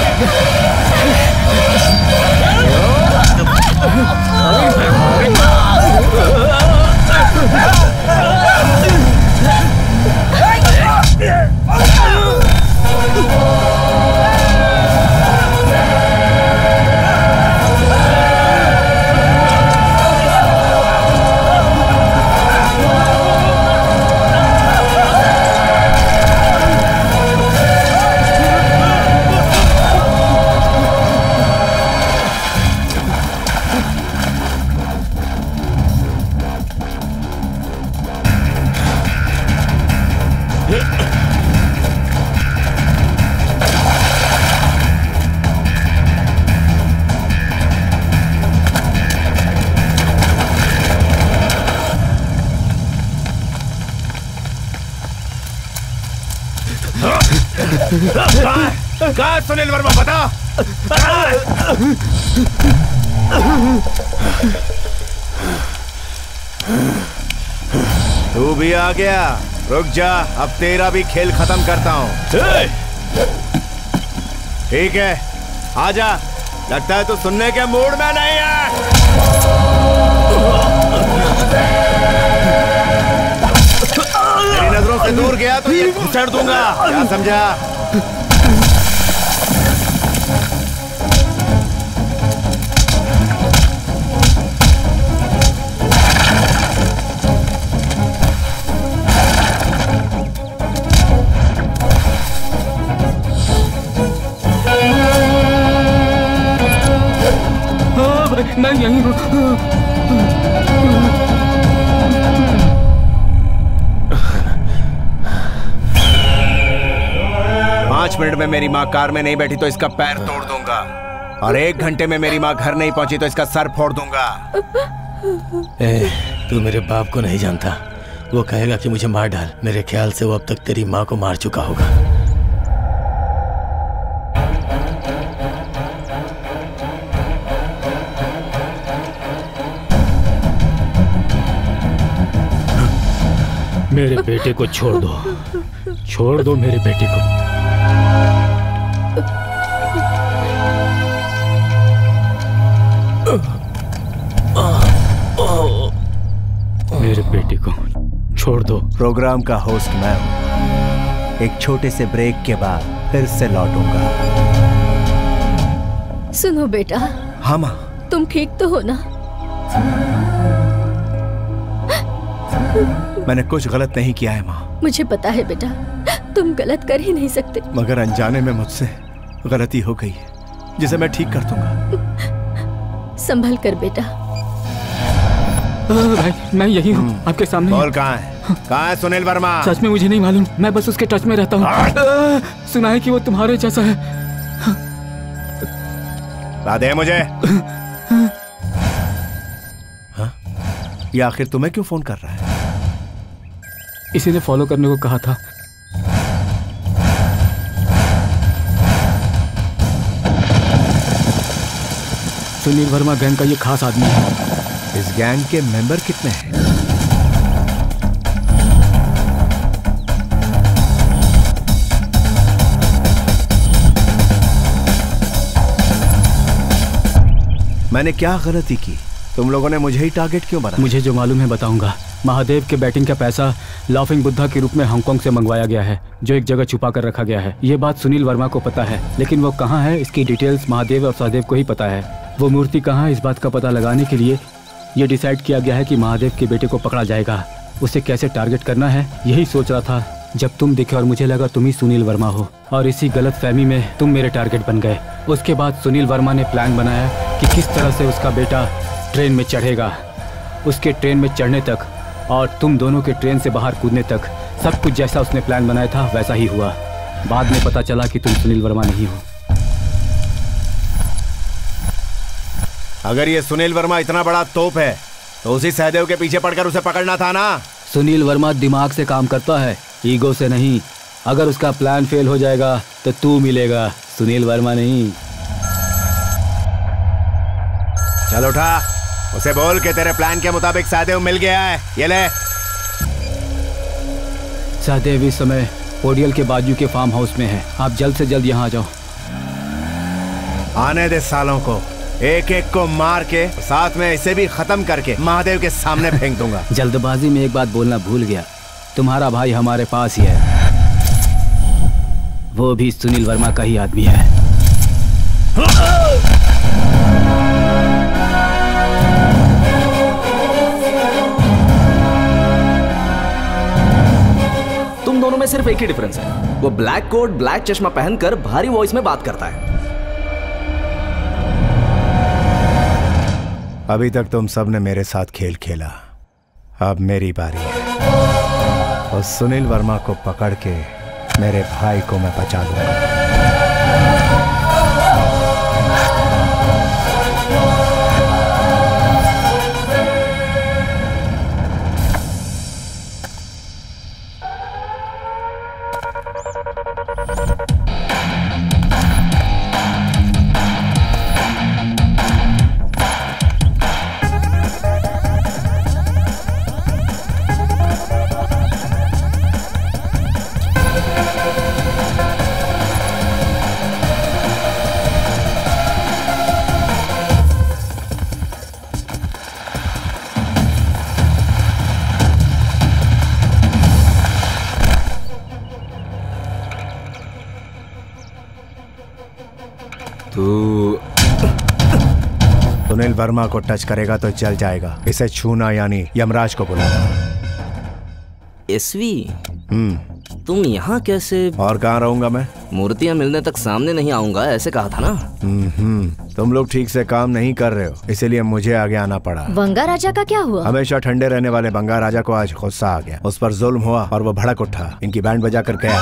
कहाँ है सुनील वर्मा, बता। तू भी आ गया, रुक जा, अब तेरा भी खेल खत्म करता हूँ। ठीक है, आजा, लगता है तू सुनने के मूड में नहीं है। तेरी नजरों से दूर गया तो ये घुसड़ दूंगा, क्या समझा? मैं यहीं हूँ। 5 मिनट में मेरी माँ कार में नहीं बैठी तो इसका पैर तोड़ दूंगा, और 1 घंटे में मेरी माँ घर नहीं पहुंची तो इसका सर फोड़ दूंगा। तू मेरे बाप को नहीं जानता, वो कहेगा कि मुझे मार डाल। मेरे ख्याल से वो अब तक तेरी माँ को मार चुका होगा। मेरे बेटे को छोड़ दो, छोड़ दो मेरे बेटे को। मेरे बेटे को छोड़ दो। प्रोग्राम का होस्ट मैं हूं, एक छोटे से ब्रेक के बाद फिर से लौटूंगा। सुनो बेटा। हाँ माँ। तुम ठीक तो हो ना? मैंने कुछ गलत नहीं किया है माँ। मुझे पता है बेटा, तुम गलत कर ही नहीं सकते। मगर अनजाने में मुझसे गलती हो गई है, जिसे मैं ठीक कर दूंगा। संभल कर बेटा। भाई मैं यही हूँ, आपके सामने। और कहाँ है? कहाँ है सुनील वर्मा? सच में मुझे नहीं मालूम, मैं बस उसके टच में रहता हूँ। सुना है कि वो तुम्हारे जैसा है। बता दे मुझे। हाँ? ये आखिर तुम्हें क्यों फोन कर रहा है? इसी ने फॉलो करने को कहा था। सुनील वर्मा गैंग का ये खास आदमी है। इस गैंग के मेंबर कितने हैं? मैंने क्या गलती की? तुम लोगों ने मुझे ही टारगेट क्यों बनाया? मुझे जो मालूम है बताऊंगा। महादेव के बैटिंग का पैसा लाफिंग बुद्धा के रूप में हांगकांग से मंगवाया गया है, जो एक जगह छुपा कर रखा गया है। ये बात सुनील वर्मा को पता है, लेकिन वो कहाँ है इसकी डिटेल्स महादेव और सहदेव को ही पता है। वो मूर्ति कहाँ है इस बात का पता लगाने के लिए ये डिसाइड किया गया है कि महादेव के बेटे को पकड़ा जाएगा। उसे कैसे टारगेट करना है यही सोच रहा था जब तुम दिखे और मुझे लगा तुम ही सुनील वर्मा हो, और इसी गलत फहमी में तुम मेरे टारगेट बन गए। उसके बाद सुनील वर्मा ने प्लान बनाया कि किस तरह से उसका बेटा ट्रेन में चढ़ेगा। उसके ट्रेन में चढ़ने तक और तुम दोनों के ट्रेन से बाहर कूदने तक सब कुछ जैसा उसने प्लान बनाया था वैसा ही हुआ। बाद में पता चला कि तुम सुनील वर्मा नहीं हो। अगर ये सुनील वर्मा इतना बड़ा तोप है तो उसी सहदेव के पीछे पड़कर उसे पकड़ना था ना। सुनील वर्मा दिमाग से काम करता है, ईगो से नहीं। अगर उसका प्लान फेल हो जाएगा तो तू मिलेगा, सुनील वर्मा नहीं। चल उठा, उसे बोल के तेरे प्लान के मुताबिक सहदेव मिल गया है। ये ले। सहदेव इस समय पोडियल के बाजू के फार्म हाउस में है। आप जल्द से जल्द यहाँ आ जाओ। आने दे सालों को, एक एक को मार के साथ में इसे भी खत्म करके महादेव के सामने फेंक दूंगा। जल्दबाजी में एक बात बोलना भूल गया, तुम्हारा भाई हमारे पास ही है, वो भी सुनील वर्मा का ही आदमी है। तुम दोनों में सिर्फ एक ही डिफरेंस है, वो ब्लैक कोट ब्लैक चश्मा पहनकर भारी वॉइस में बात करता है। अभी तक तुम सब ने मेरे साथ खेल खेला, अब मेरी बारी है, और सुनील वर्मा को पकड़ के मेरे भाई को मैं बचा लूंगा। तू सुनील वर्मा को टच करेगा तो जल जाएगा। इसे छूना यानी यमराज को बुलाना। एसवी, तुम यहाँ कैसे? और कहाँ रहूंगा मैं? मूर्तियाँ मिलने तक सामने नहीं आऊंगा ऐसे कहा था ना। तुम लोग ठीक से काम नहीं कर रहे हो, इसीलिए मुझे आगे आना पड़ा। बंगा राजा का क्या हुआ? हमेशा ठंडे रहने वाले बंगा राजा को आज गुस्सा आ गया। उस पर जुल्म हुआ और वो भड़क उठा। इनकी बैंड बजा कर गया।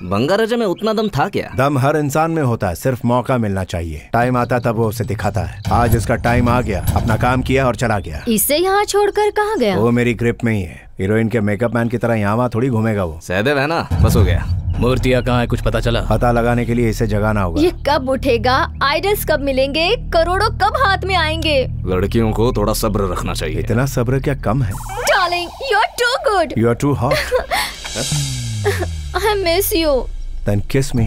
बंगा राजा में उतना दम था क्या? दम हर इंसान में होता है, सिर्फ मौका मिलना चाहिए। टाइम आता तब वो उसे दिखाता है। आज इसका टाइम आ गया। अपना काम किया और चला गया। इसे यहाँ छोड़कर कहाँ गया? वो मेरी ग्रिप में ही है। हीरोइन के मेकअप मैन की तरह यहाँ वहाँ थोड़ी घूमेगा वो। सहदेव है ना, बस हो गया। मूर्तियाँ कहाँ है, कुछ पता चला? पता लगाने के लिए इसे जगाना होगा। ये कब उठेगा? आइडल्स कब मिलेंगे? करोड़ों कब हाथ में आएंगे? लड़कियों को थोड़ा सब्र रखना चाहिए। इतना सब्र क्या कम है? Darling, you are too good. You are too hot. I miss you. Then kiss me.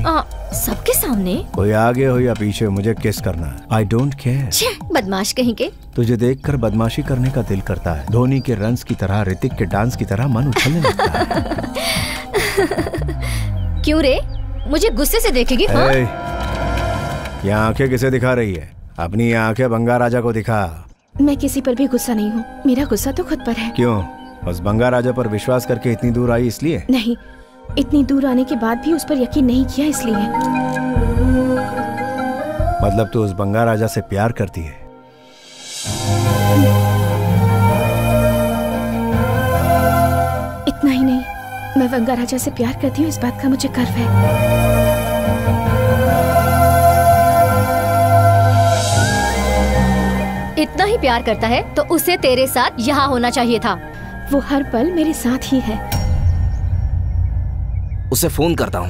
सबके सामने? कोई आगे हो या पीछे, मुझे किस करना है। I don't care. बदमाश कहीं के। तुझे देखकर बदमाशी करने का दिल करता है। धोनी के रन्स की तरह, ऋतिक के डांस की तरह मन उछलने लगता है। क्यों रे? मुझे गुस्से से देखेगी? ये आंखें किसे दिखा रही है? अपनी आंखें बंगा राजा को दिखा। मैं किसी पर भी गुस्सा नहीं हूँ। मेरा गुस्सा तो खुद पर है। क्यों? बस बंगा राजा पर विश्वास करके इतनी दूर आई इसलिए? नहीं, इतनी दूर आने के बाद भी उस पर यकीन नहीं किया इसलिए। मतलब तू उस बंगा राजा से प्यार करती है? इतना ही नहीं, मैं बंगा राजा से प्यार करती हूँ, इस बात का मुझे गर्व है। इतना ही प्यार करता है तो उसे तेरे साथ यहाँ होना चाहिए था। वो हर पल मेरे साथ ही है। उसे फोन करता हूँ।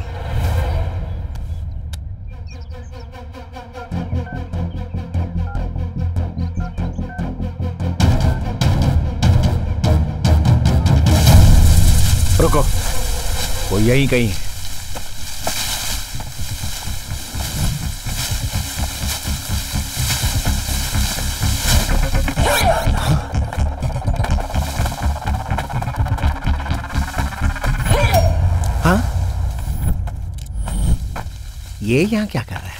रुको, वो यहीं कहीं है। ये यहाँ क्या कर रहा है?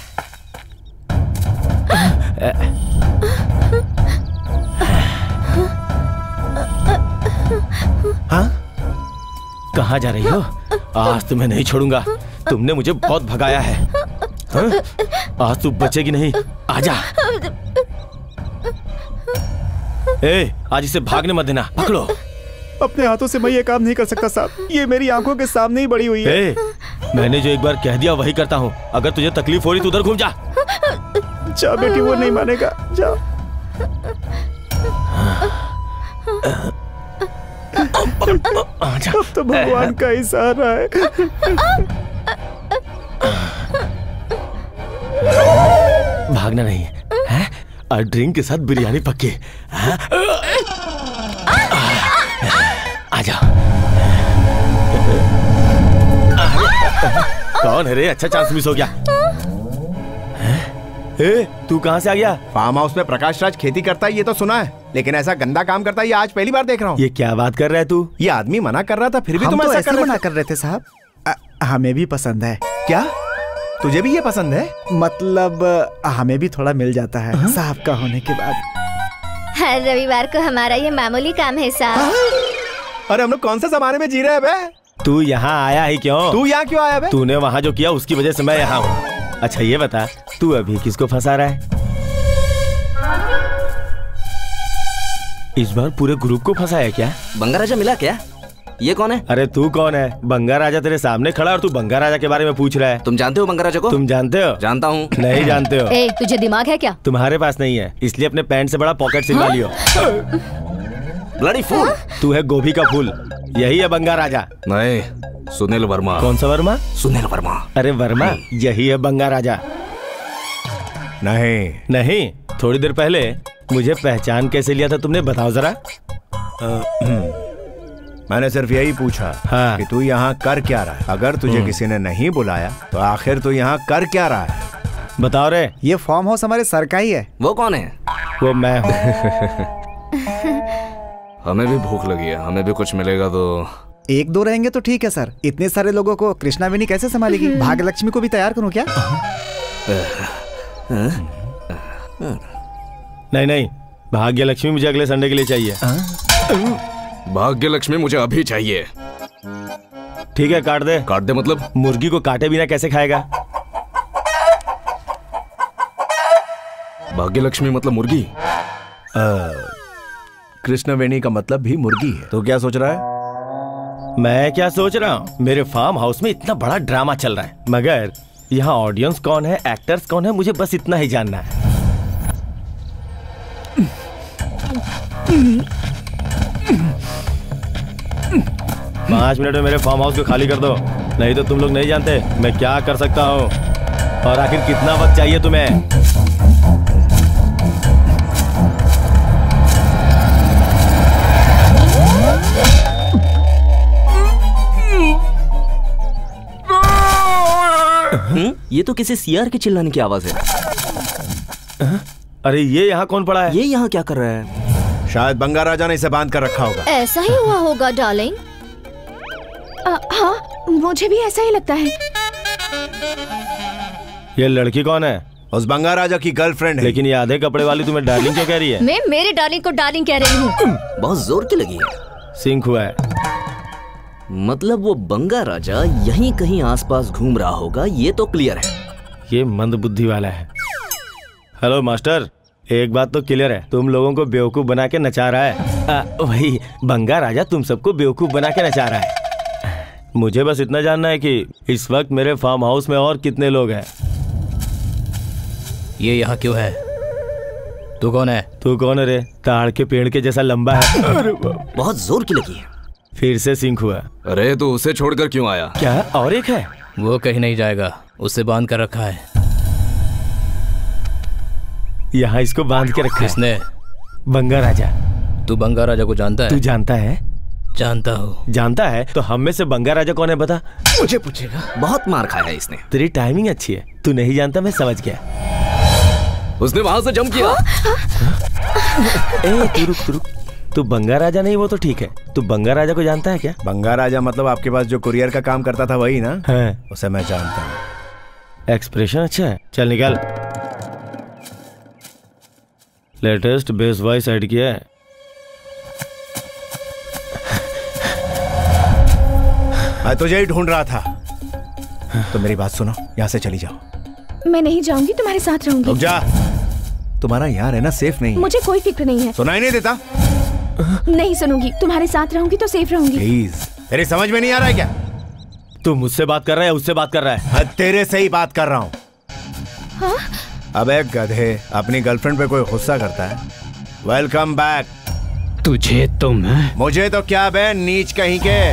हाँ? कहाँ जा रही हो? आज तुम्हें नहीं छोड़ूंगा। तुमने मुझे बहुत भगाया है। हाँ? आज तू बचेगी नहीं। आजा। आज इसे भागने मत देना। पकड़ो। अपने हाथों से मैं ये काम नहीं कर सकता साहब। ये मेरी आंखों के सामने ही बड़ी हुई है। मैंने जो एक बार कह दिया वही करता हूँ। अगर तुझे तकलीफ हो रही तो उधर घूम जा। जा बेटी, वो नहीं मानेगा। जा। अब तो भगवान का ही सहारा है। भागना नहीं है? और ड्रिंक के साथ बिरयानी पक्की। आजा। कौन है रे? अच्छा चांस मिस हो गया। तू कहाँ से आ गया? फार्म हाउस में प्रकाश राज खेती करता है ये तो सुना है, लेकिन ऐसा गंदा काम करता है ये आज पहली बार देख रहा हूँ। ये क्या बात कर रहा है तू? ये आदमी मना कर रहा था फिर भी तुम तो ऐसा मना कर रहे थे साहब। हमें भी पसंद है। क्या तुझे भी ये पसंद है? मतलब हमें भी थोड़ा मिल जाता है साहब का होने के बाद। हर रविवार को हमारा ये मामूली काम है साहब। अरे हम लोग कौन से जमाने में जी रहे हैं बे? तू यहाँ आया ही क्यों? तू यहाँ क्यों आया बे? तूने वहाँ जो किया उसकी वजह से मैं यहाँ हूँ। अच्छा ये बता, तू अभी किसको फंसा रहा है? इस बार पूरे ग्रुप को फंसाया क्या? बंगा राजा मिला क्या? ये कौन है? अरे तू कौन है? बंगा राजा तेरे सामने खड़ा और तू बंगा राजा के बारे में पूछ रहा है। तुम जानते हो बंगा राजा को? तुम जानते हो? जानता हूँ। नहीं जानते हो? तुझे दिमाग है क्या? तुम्हारे पास नहीं है, इसलिए अपने पैंट से बड़ा पॉकेट सिलवा लियो। Bloody fool. तू है गोभी का फूल, यही है बंगा राजा। नहीं, सुनील वर्मा। कौन सा वर्मा? सुनील वर्मा। अरे वर्मा, यही है बंगा राजा। नहीं, थोड़ी देर पहले मुझे पहचान कैसे लिया था तुमने, बताओ जरा। मैंने सिर्फ यही पूछा कि तू यहाँ कर क्या रहा है। अगर तुझे किसी ने नहीं बुलाया तो आखिर तू यहाँ कर क्या रहा है? बताओ रे। ये फार्म हाउस हमारे सर का ही है। वो कौन है? वो मैं हूँ। हमें भी भूख लगी है, हमें भी कुछ मिलेगा तो। एक दो रहेंगे तो ठीक है सर, इतने सारे लोगों को कृष्णा विनी कैसे संभालेगी? भाग्यलक्ष्मी को भी तैयार करूँ क्या? नहीं नहीं, भाग्य लक्ष्मी मुझे अगले संडे के लिए चाहिए। भाग्य लक्ष्मी मुझे अभी चाहिए। ठीक है, काट दे। काट दे मतलब? मुर्गी को काटे बिना कैसे खाएगा? भाग्य लक्ष्मी मतलब मुर्गी? कृष्णवेणी का मतलब भी मुर्गी है। तो क्या सोच रहा है? मैं क्या सोच रहा हूँ, मेरे फार्म हाउस में इतना बड़ा ड्रामा चल रहा है, मगर यहाँ ऑडियंस कौन है, एक्टर्स कौन है, मुझे बस इतना ही जानना है। 5 मिनट में मेरे फार्म हाउस को खाली कर दो, नहीं तो तुम लोग नहीं जानते मैं क्या कर सकता हूँ। और आखिर कितना वक्त चाहिए तुम्हें? ये तो किसी सीआर के चिल्लाने की आवाज है। अरे ये यहाँ कौन पड़ा है? ये यहाँ क्या कर रहा है? शायद बंगा राजा ने इसे बांध कर रखा होगा। ऐसा ही हुआ होगा डार्लिंग। हाँ, मुझे भी ऐसा ही लगता है। ये लड़की कौन है? उस बंगा राजा की गर्लफ्रेंड है। लेकिन ये आधे कपड़े वाली तुम्हें डार्लिंग क्यों कह रही है? मैं मेरे डार्लिंग को डार्लिंग कह रही हूँ। बहुत जोर की लगी है। सिंक हुआ है। मतलब वो बंगा राजा यहीं कहीं आसपास घूम रहा होगा, ये तो क्लियर है। ये मंद बुद्धि वाला है। हेलो मास्टर, एक बात तो क्लियर है, तुम लोगों को बेवकूफ बना के नचा रहा है। वही बंगा राजा तुम सबको बेवकूफ बना के नचा रहा है। मुझे बस इतना जानना है कि इस वक्त मेरे फार्म हाउस में और कितने लोग हैं। ये यहाँ क्यों है? तू कौन है? तू कौन है रे? ताड़ के पेड़ के जैसा लंबा है। बहुत जोर की लगी है। फिर से सिंक हुआ। अरे तो उसे छोड़कर क्यों आया? क्या और एक है? वो कहीं नहीं जाएगा, उसे बांध कर रखा है। यहाँ इसको बांध के रखा है। किसने? बंगा राजा। तू बंगा राजा को जानता है? तू जानता है? जानता हूँ। जानता है तो हम में से बंगा राजा कौन है बता? मुझे पूछेगा? बहुत मार खाया है इसने। तेरी टाइमिंग अच्छी है, तू नहीं जानता मैं समझ गया। उसने वहां से जंप किया। तू रुक। तू बंगा राजा नहीं, वो तो ठीक है, तू बंगा राजा को जानता है क्या? बंगा राजा मतलब आपके पास जो कुरियर का काम करता था वही ना? है। उसे मैं जानता हूँ। एक्सप्रेशन अच्छा है, चल निकाल। लेटेस्ट बेस वॉइस ऐड किया है। मैं तुझे ही ढूंढ रहा था। तो मेरी बात सुनो, यहाँ से चली जाओ। मैं नहीं जाऊंगी, तुम्हारे साथ रहूंगी। रुक जा, तुम्हारा यहाँ रहना सेफ नहीं है। मुझे कोई फिक्र नहीं है। सुनाई नहीं देता? नहीं सुनूंगी, तुम्हारे साथ रहूंगी तो सेफ रहूंगी। प्लीज, तेरी समझ में नहीं आ रहा है क्या? तू मुझसे बात कर रहा है, उससे बात कर रहा है? तेरे से ही बात कर रहा हूँ। हाँ? अबे गधे, अपनी गर्लफ्रेंड पे कोई गुस्सा करता है? Welcome back. तुझे तो मुझे तो क्या बे, नीच कहीं के।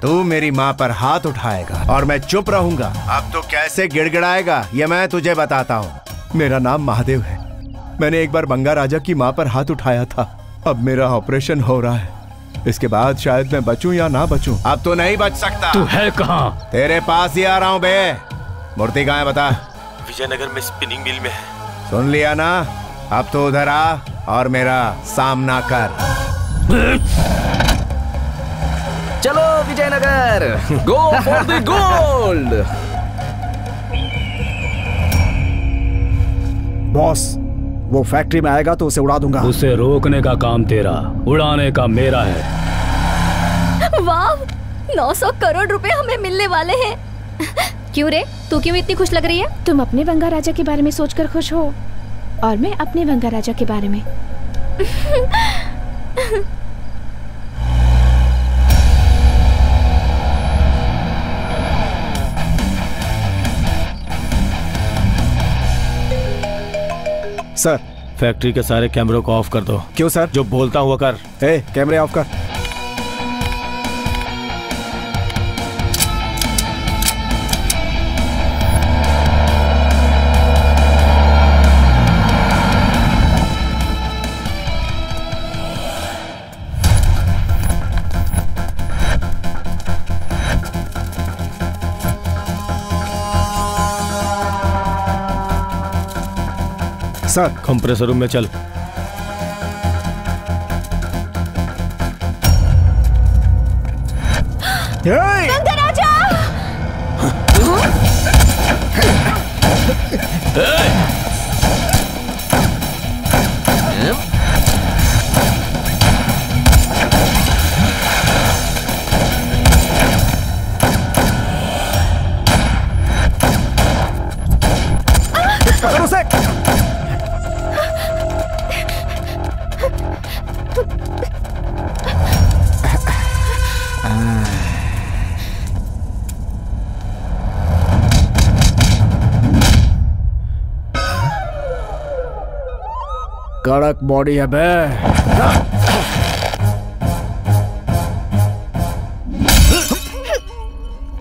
तू मेरी माँ पर हाथ उठाएगा और मैं चुप रहूंगा। अब तो कैसे गिड़गिड़ाएगा ये मैं तुझे बताता हूँ। मेरा नाम महादेव है। मैंने एक बार बंगा राजा की माँ पर हाथ उठाया था। अब मेरा ऑपरेशन हो रहा है। इसके बाद शायद मैं बचूं या ना बचूं। अब तो नहीं बच सकता। तू है कहाँ? तेरे पास ही आ रहा हूँ बे। मूर्ति कहाँ है बता? विजयनगर में स्पिनिंग मिल में है। सुन लिया ना? अब तो उधर आ और मेरा सामना कर। चलो Vijayanagar, go for the gold. Boss, वो फैक्ट्री में आएगा तो उसे उड़ा दूंगा। उसे रोकने का काम तेरा, उड़ाने का मेरा है। वाह, 900 करोड़ रुपए हमें मिलने वाले हैं। क्यों रे, तू क्यों इतनी खुश लग रही है? तुम अपने बंगा राजा के बारे में सोचकर खुश हो और मैं अपने बंगा राजा के बारे में। सर, फैक्ट्री के सारे कैमरों को ऑफ कर दो। क्यों सर? जो बोलता हुआ कर। कैमरे ऑफ कर। सर, कंप्रेसर रूम में चल। बंगा राजा! कड़क बॉडी है बे।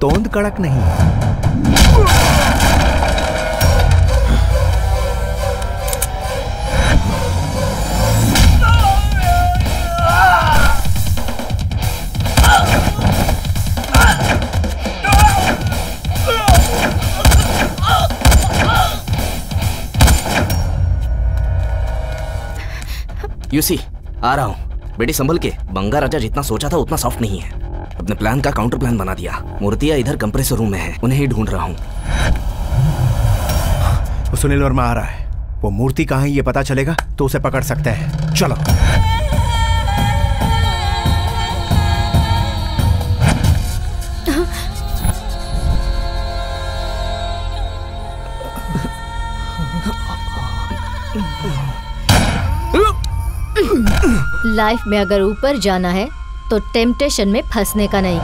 तोंद कड़क नहीं। यूसी आ रहा हूँ बेटी, संभल के। बंगा राजा जितना सोचा था उतना सॉफ्ट नहीं है। अपने प्लान का काउंटर प्लान बना दिया। मूर्तियां इधर कंप्रेसर रूम में है, उन्हें ही ढूंढ रहा हूँ। वो सुनील वर्मा आ रहा है। वो मूर्ति कहाँ है ये पता चलेगा तो उसे पकड़ सकते हैं। चलो। लाइफ में अगर ऊपर जाना है तो टेम्पटेशन में फंसने का नहीं।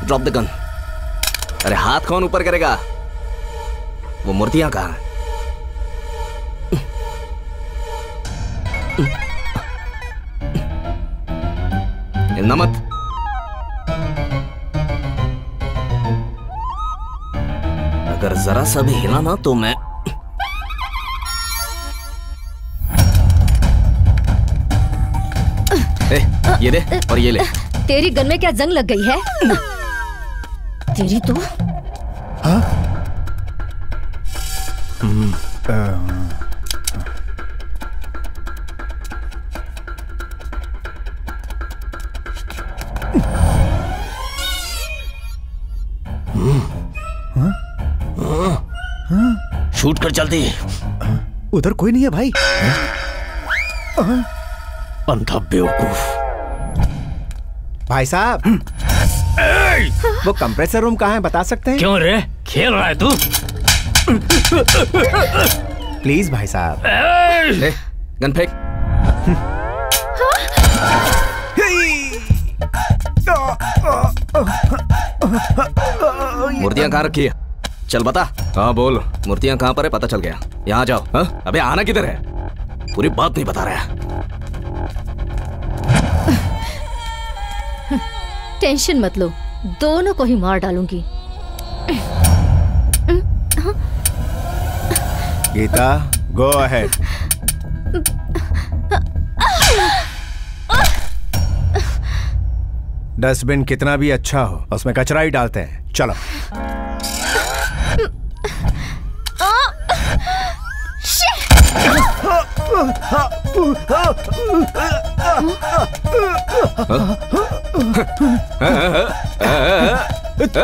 Drop the gun. अरे हाथ कौन ऊपर करेगा? वो मूर्तियां कहाँ हैं? हिलना मत। अगर जरा सा भी हिला ना तो मैं ये दे और ये ले। तेरी गन में क्या जंग लग गई है? तेरी तो हाँ? शूट कर जल्दी। उधर कोई नहीं है भाई। अंधा बेवकूफ। भाई साहब वो कंप्रेसर रूम कहाँ है बता सकते हैं? क्यों रे, खेल रहा है तू? प्लीज भाई साहब। गन फेंक। मूर्तियां कहाँ रखी है? चल बता। हाँ बोल, मूर्तियां कहाँ पर है पता चल गया। यहाँ जाओ। हाँ? अबे आना किधर है? पूरी बात नहीं बता रहा है। टेंशन मत लो, दोनों को ही मार डालूंगी। Gita go ahead. डस्टबिन कितना भी अच्छा हो उसमें कचरा ही डालते हैं। चलो।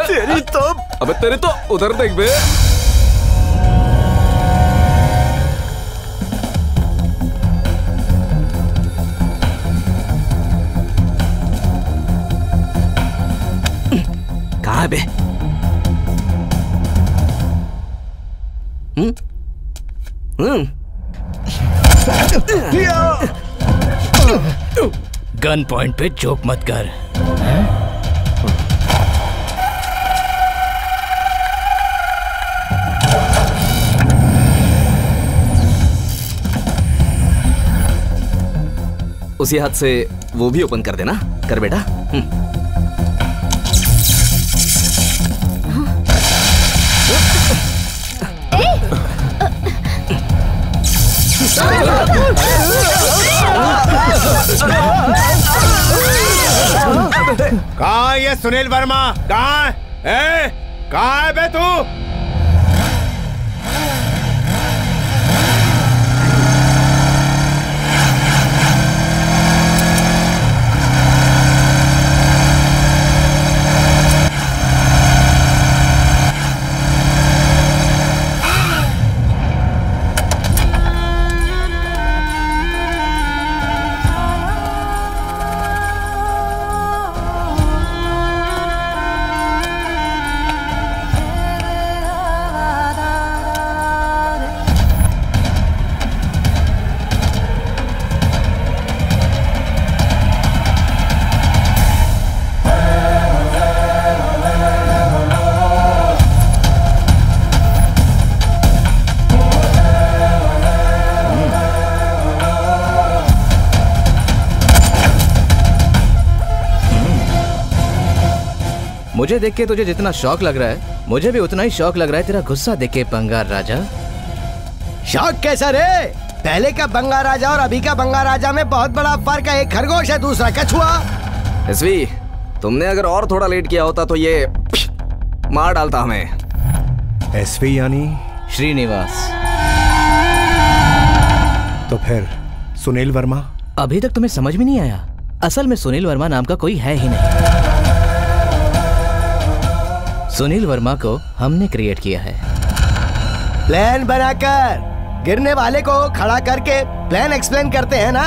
तेरी तो अबे तेरी तो उधर देख बे। कहाँ है बे? गन पॉइंट पे चोक मत कर। उसी हाथ से वो भी ओपन कर देना। कर बेटा। कहाँ है ये सुनील वर्मा? कहाँ है? कहाँ है बे तू? मुझे देख के तुझे जितना शौक लग रहा है, मुझे भी उतना ही शौक लग रहा है तेरा गुस्सा देख के बंगार राजा। शौक कैसा रे? पहले का बंगार राजा और अभी का बंगार राजा में बहुत बड़ा फर्क है। एक खरगोश है, दूसरा कछुआ। एसवी, तुमने अगर और थोड़ा लेट किया होता तो ये मार डालता हमें। एसवी यानी श्रीनिवास। तो फिर सुनील वर्मा? अभी तक तुम्हें समझ में नहीं आया? असल में सुनील वर्मा नाम का कोई है ही नहीं। सुनील वर्मा को हमने क्रिएट किया है। प्लान बनाकर गिरने वाले को खड़ा करके प्लान एक्सप्लेन करते हैं ना,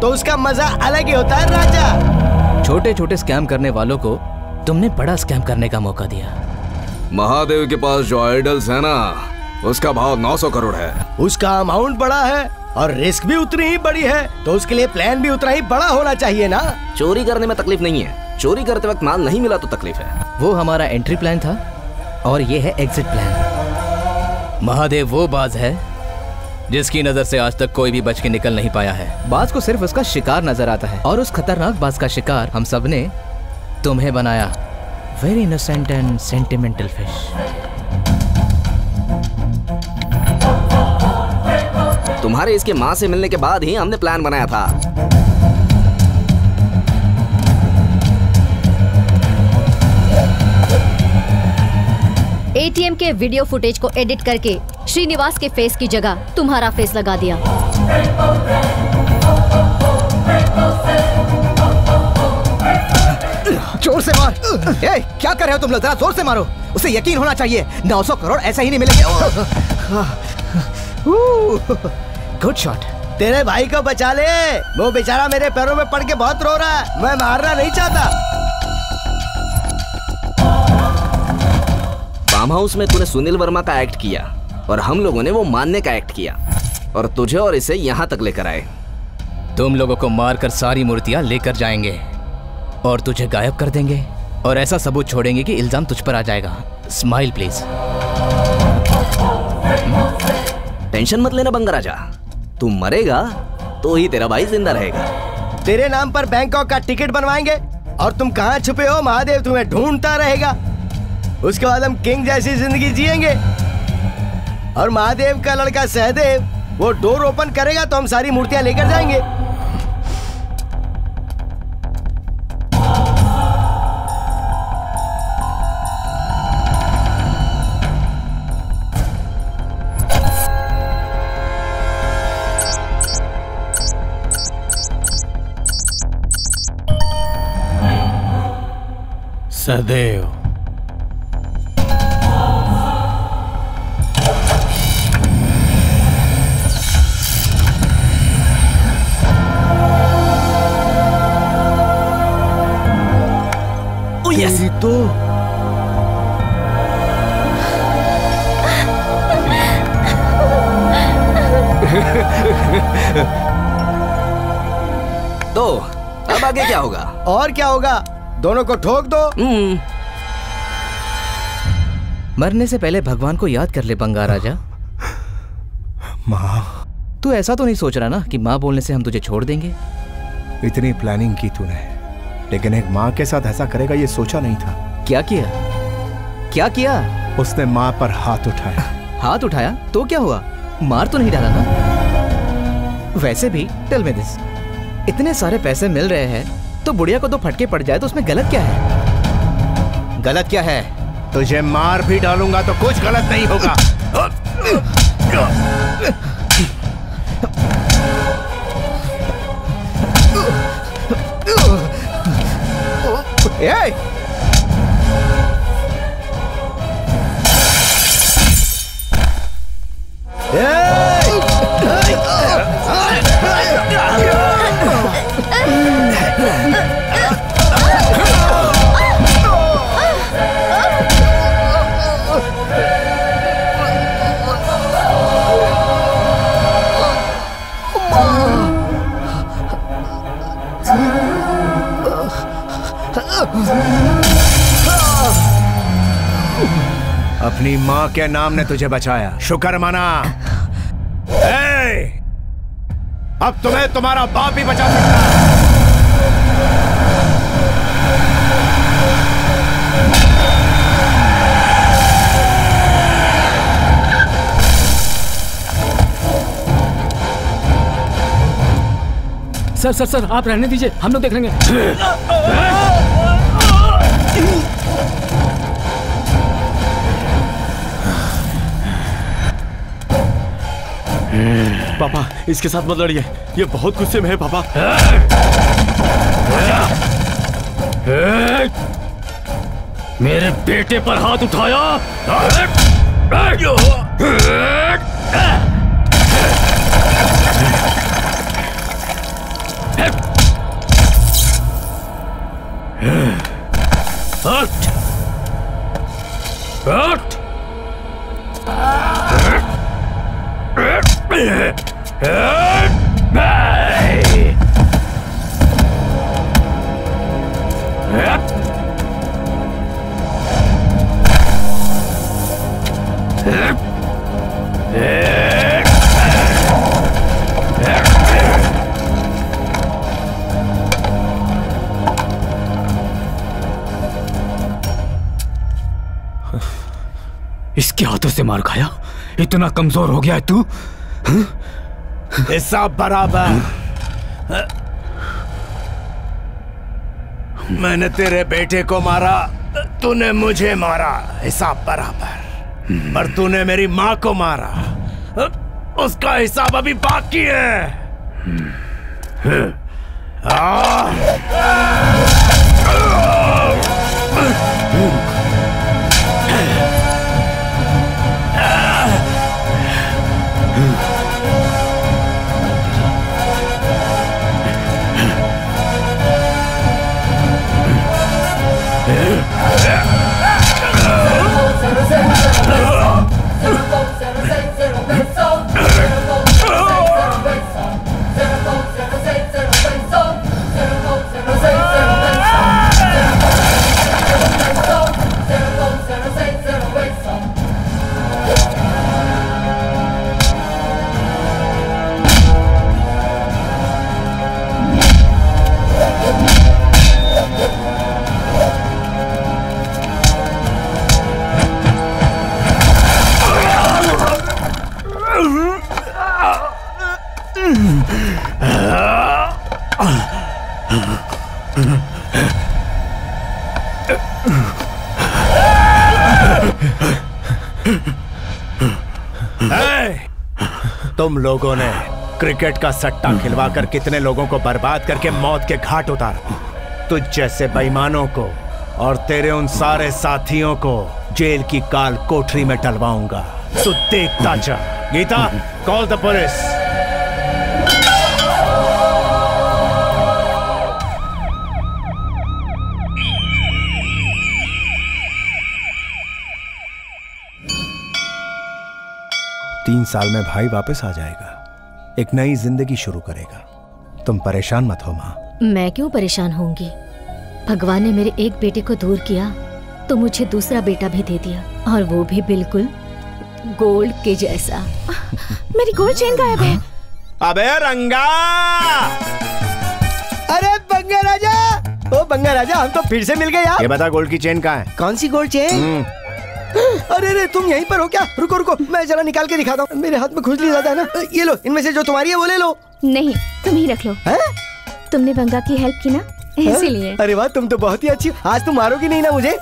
तो उसका मजा अलग ही होता है राजा। छोटे छोटे स्कैम करने वालों को तुमने बड़ा स्कैम करने का मौका दिया। महादेव के पास जो आइडल्स है ना, उसका भाव 900 करोड़ है। उसका अमाउंट बड़ा है और रिस्क भी उतनी ही बड़ी है, तो उसके लिए प्लान भी उतना ही बड़ा होना चाहिए ना। चोरी करने में तकलीफ नहीं है, चोरी करते वक्त माल नहीं मिला तो तकलीफ है। वो हमारा एंट्री प्लान था और ये है एग्जिट प्लान। महादेव वो बाज है जिसकी नजर से आज तक कोई भी बच के निकल नहीं पाया है। बाज को सिर्फ उसका शिकार नजर आता है और उस खतरनाक बाज का शिकार हम सब ने तुम्हें बनाया। Very innocent and sentimental fish. तुम्हारे इसके माँ से मिलने के बाद ही हमने प्लान बनाया था। एटीएम के वीडियो फुटेज को एडिट करके श्रीनिवास के फेस की जगह तुम्हारा फेस लगा दिया। जोर से मार। ए, क्या कर रहे हो तुम लोग? जरा जोर से मारो, उसे यकीन होना चाहिए 900 करोड़ ऐसा ही नहीं मिलेंगे। Good shot. तेरे भाई को बचा ले, वो बेचारा मेरे पैरों में पड़ के बहुत रो रहा है। मैं मारना नहीं चाहता। फार्म हाउस में तूने सुनील वर्मा का एक्ट किया और हम लोगों ने वो मानने का एक्ट किया और तुझे और इसे यहाँ तक लेकर आए। तुम लोगों को मारकर सारी मूर्तियां लेकर जाएंगे और तुझे गायब कर देंगे और ऐसा सबूत छोड़ेंगे कि इल्जाम तुझ पर आ जाएगा। Smile please. टेंशन मत लेना बंगा राजा, तू मरेगा तो ही तेरा भाई जिंदा रहेगा। तेरे नाम पर बैंकॉक का टिकट बनवाएंगे और तुम कहाँ छुपे हो, महादेव तुम्हें ढूंढता रहेगा। उसके बाद हम किंग जैसी जिंदगी जिएंगे और महादेव का लड़का सहदेव वो डोर ओपन करेगा तो हम सारी मूर्तियां लेकर जाएंगे। सहदेव, यस तो तो अब आगे क्या होगा? और क्या होगा, दोनों को ठोक दो। मरने से पहले भगवान को याद कर ले बंगार राजा। माँ, तू ऐसा तो नहीं सोच रहा ना कि माँ बोलने से हम तुझे छोड़ देंगे? इतनी प्लानिंग की तूने, लेकिन एक माँ के साथ ऐसा करेगा ये सोचा नहीं था। क्या किया? क्या किया? उसने माँ पर हाथ उठाया। हाथ उठाया तो क्या हुआ? मार तो नहीं डाला ना? वैसे भी टेल मी दिस, इतने सारे पैसे मिल रहे हैं तो बुढ़िया को दो फटके पड़ जाए तो उसमें गलत क्या है? गलत क्या है? तुझे मार भी डालूंगा तो कुछ गलत नहीं होगा। अपनी माँ के नाम ने तुझे बचाया, शुक्र माना। अब तुम्हें तुम्हारा बाप भी बचा सकता है। सर सर सर आप रहने दीजिए, हम लोग देख लेंगे। पापा इसके साथ मत लड़िए, ये बहुत गुस्से में है पापा। मेरे बेटे पर हाथ उठाया। इसके हाथों से मार खाया? इतना कमजोर हो गया है तू? हिसाब बराबर। मैंने तेरे बेटे को मारा, तूने मुझे मारा, हिसाब बराबर। पर तूने मेरी माँ को मारा, उसका हिसाब अभी बाकी है। तुम लोगों ने क्रिकेट का सट्टा खिलवाकर कितने लोगों को बर्बाद करके मौत के घाट उतारा। तुझ जैसे बेईमानों को और तेरे उन सारे साथियों को जेल की काल कोठरी में डलवाऊंगा। तू देखता जा। Geeta, call the police. तीन साल में भाई वापस आ जाएगा, एक नई जिंदगी शुरू करेगा। तुम परेशान मत हो माँ। मैं क्यों परेशान होंगी? भगवान ने मेरे एक बेटे को दूर किया तो मुझे दूसरा बेटा भी दे दिया, और वो भी बिल्कुल गोल्ड के जैसा। मेरी गोल्ड चेन गायब है। अबे रंगा! अरे बंगा राजा, ओ बंगा राजा, हम तो फिर से मिल गए यार। ये बता गोल्ड की चेन कहाँ है? कौन सी गोल्ड चेन? अरे रे, तुम यहीं पर हो क्या? रुको रुको, मैं जरा निकाल के दिखाता हूँ। मेरे हाथ में खुजली ज्यादा है ना। ये लो, इनमें से जो तुम्हारी है वो ले लो। नहीं, तुम ही रख लो। है? तुमने बंगा की हेल्प की ना, इसीलिए। अरे वाह, तुम तो बहुत ही अच्छी। आज तुम मारोगी नहीं ना मुझे?